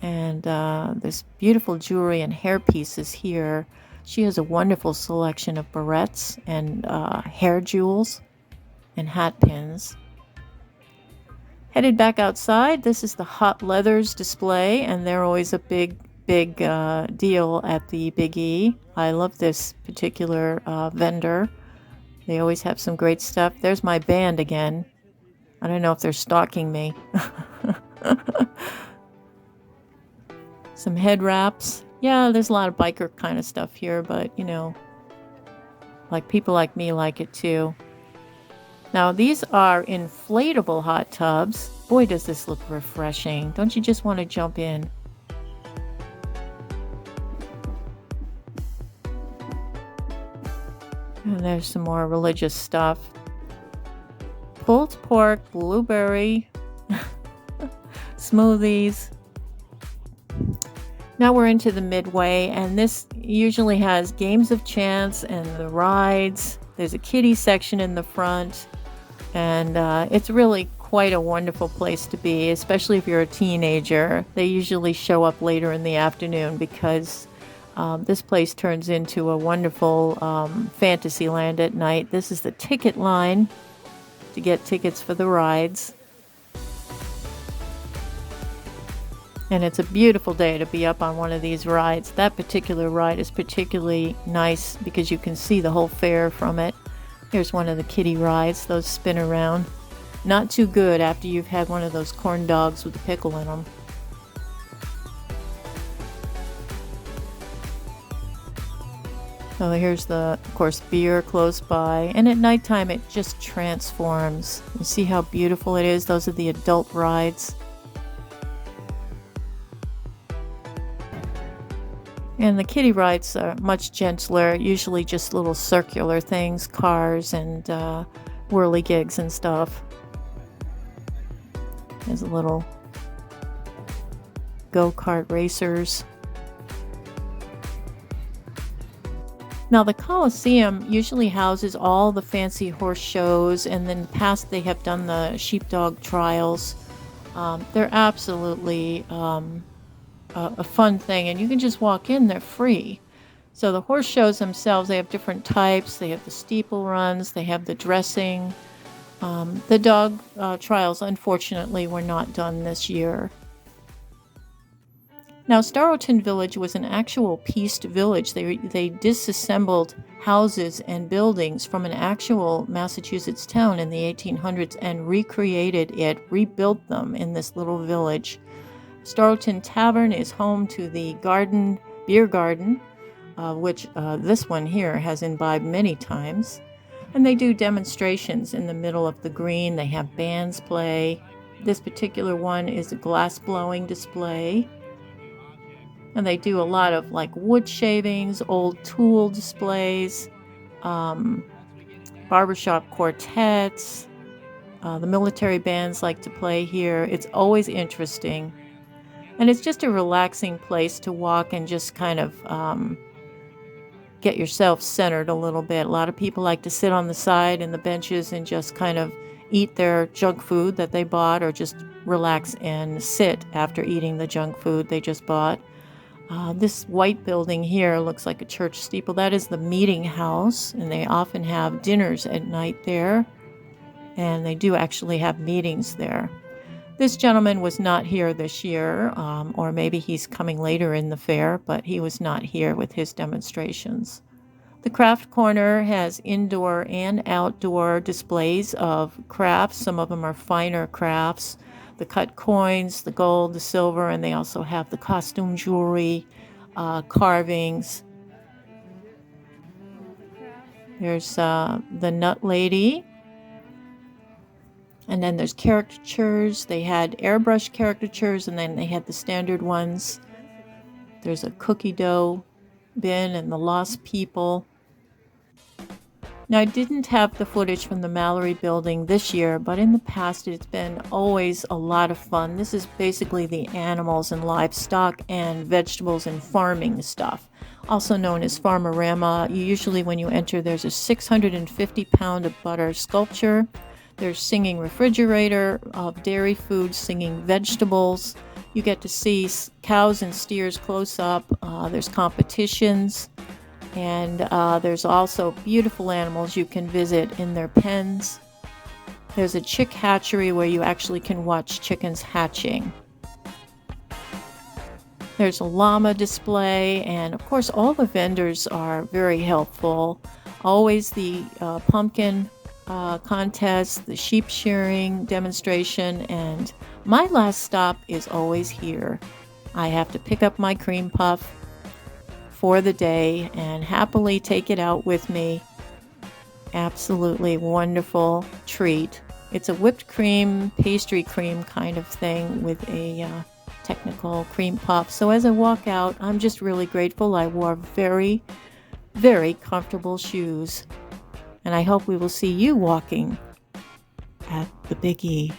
And there's beautiful jewelry and hair pieces here. She has a wonderful selection of barrettes and hair jewels and hat pins. Headed back outside, this is the hot leathers display, and they're always a big deal at the Big E. I love this particular vendor. They always have some great stuff. There's my band again. I don't know if they're stalking me. Some head wraps. Yeah, there's a lot of biker kind of stuff here, but, you know, like people like me like it too. Now, these are inflatable hot tubs. Boy, does this look refreshing. Don't you just want to jump in? And there's some more religious stuff. Pulled pork, blueberry, smoothies. Now we're into the Midway, and this usually has games of chance and the rides. There's a kiddie section in the front, and it's really quite a wonderful place to be, especially if you're a teenager. They usually show up later in the afternoon because this place turns into a wonderful fantasy land at night. This is the ticket line to get tickets for the rides. And it's a beautiful day to be up on one of these rides. That particular ride is particularly nice because you can see the whole fair from it. Here's one of the kiddie rides. Those spin around. Not too good after you've had one of those corn dogs with a pickle in them. So here's the, of course, beer close by. And at nighttime it just transforms. You see how beautiful it is? Those are the adult rides. And the kiddie rides are much gentler, usually just little circular things, cars and whirligigs and stuff. There's a little go-kart racers. Now the Coliseum usually houses all the fancy horse shows, and in the past they have done the sheepdog trials. They're absolutely a fun thing, and you can just walk in, they're free. So the horse shows themselves, they have different types. They have the steeple runs, they have the dressing. The dog trials, unfortunately, were not done this year. Now, Storroton Village was an actual pieced village. They disassembled houses and buildings from an actual Massachusetts town in the 1800s and recreated it, rebuilt them in this little village. Storroton Tavern is home to the beer garden, which this one here has imbibed many times. And they do demonstrations in the middle of the green. They have bands play. This particular one is a glass blowing display. And they do a lot of like wood shavings, old tool displays, barbershop quartets. The military bands like to play here. It's always interesting. And it's just a relaxing place to walk and just kind of get yourself centered a little bit. A lot of people like to sit on the side and the benches and just kind of eat their junk food that they bought, or just relax and sit after eating the junk food they just bought. This white building here looks like a church steeple. That is the meeting house, and they often have dinners at night there, and they do actually have meetings there. This gentleman was not here this year, or maybe he's coming later in the fair, but he was not here with his demonstrations. The craft corner has indoor and outdoor displays of crafts. Some of them are finer crafts. The cut coins, the gold, the silver, and they also have the costume jewelry, carvings. There's the Nut Lady. And then there's caricatures. They had airbrush caricatures, and then they had the standard ones. There's a cookie dough bin and the Lost People. Now, I didn't have the footage from the Mallory Building this year, but in the past it's been always a lot of fun. This is basically the animals and livestock and vegetables and farming stuff, also known as Farm-A-Rama. Usually when you enter, there's a 650-pound of butter sculpture. There's singing refrigerator of dairy food, singing vegetables. You get to see cows and steers close up. There's competitions. And there's also beautiful animals you can visit in their pens. There's a chick hatchery where you actually can watch chickens hatching. There's a llama display, and of course all the vendors are very helpful. Always the pumpkin contest, the sheep shearing demonstration, and my last stop is always here. I have to pick up my cream puff for the day and happily take it out with me. Absolutely wonderful treat. It's a whipped cream, pastry cream kind of thing with a technical cream puff. So as I walk out, I'm just really grateful. I wore very, very comfortable shoes. And I hope we will see you walking at the Big E.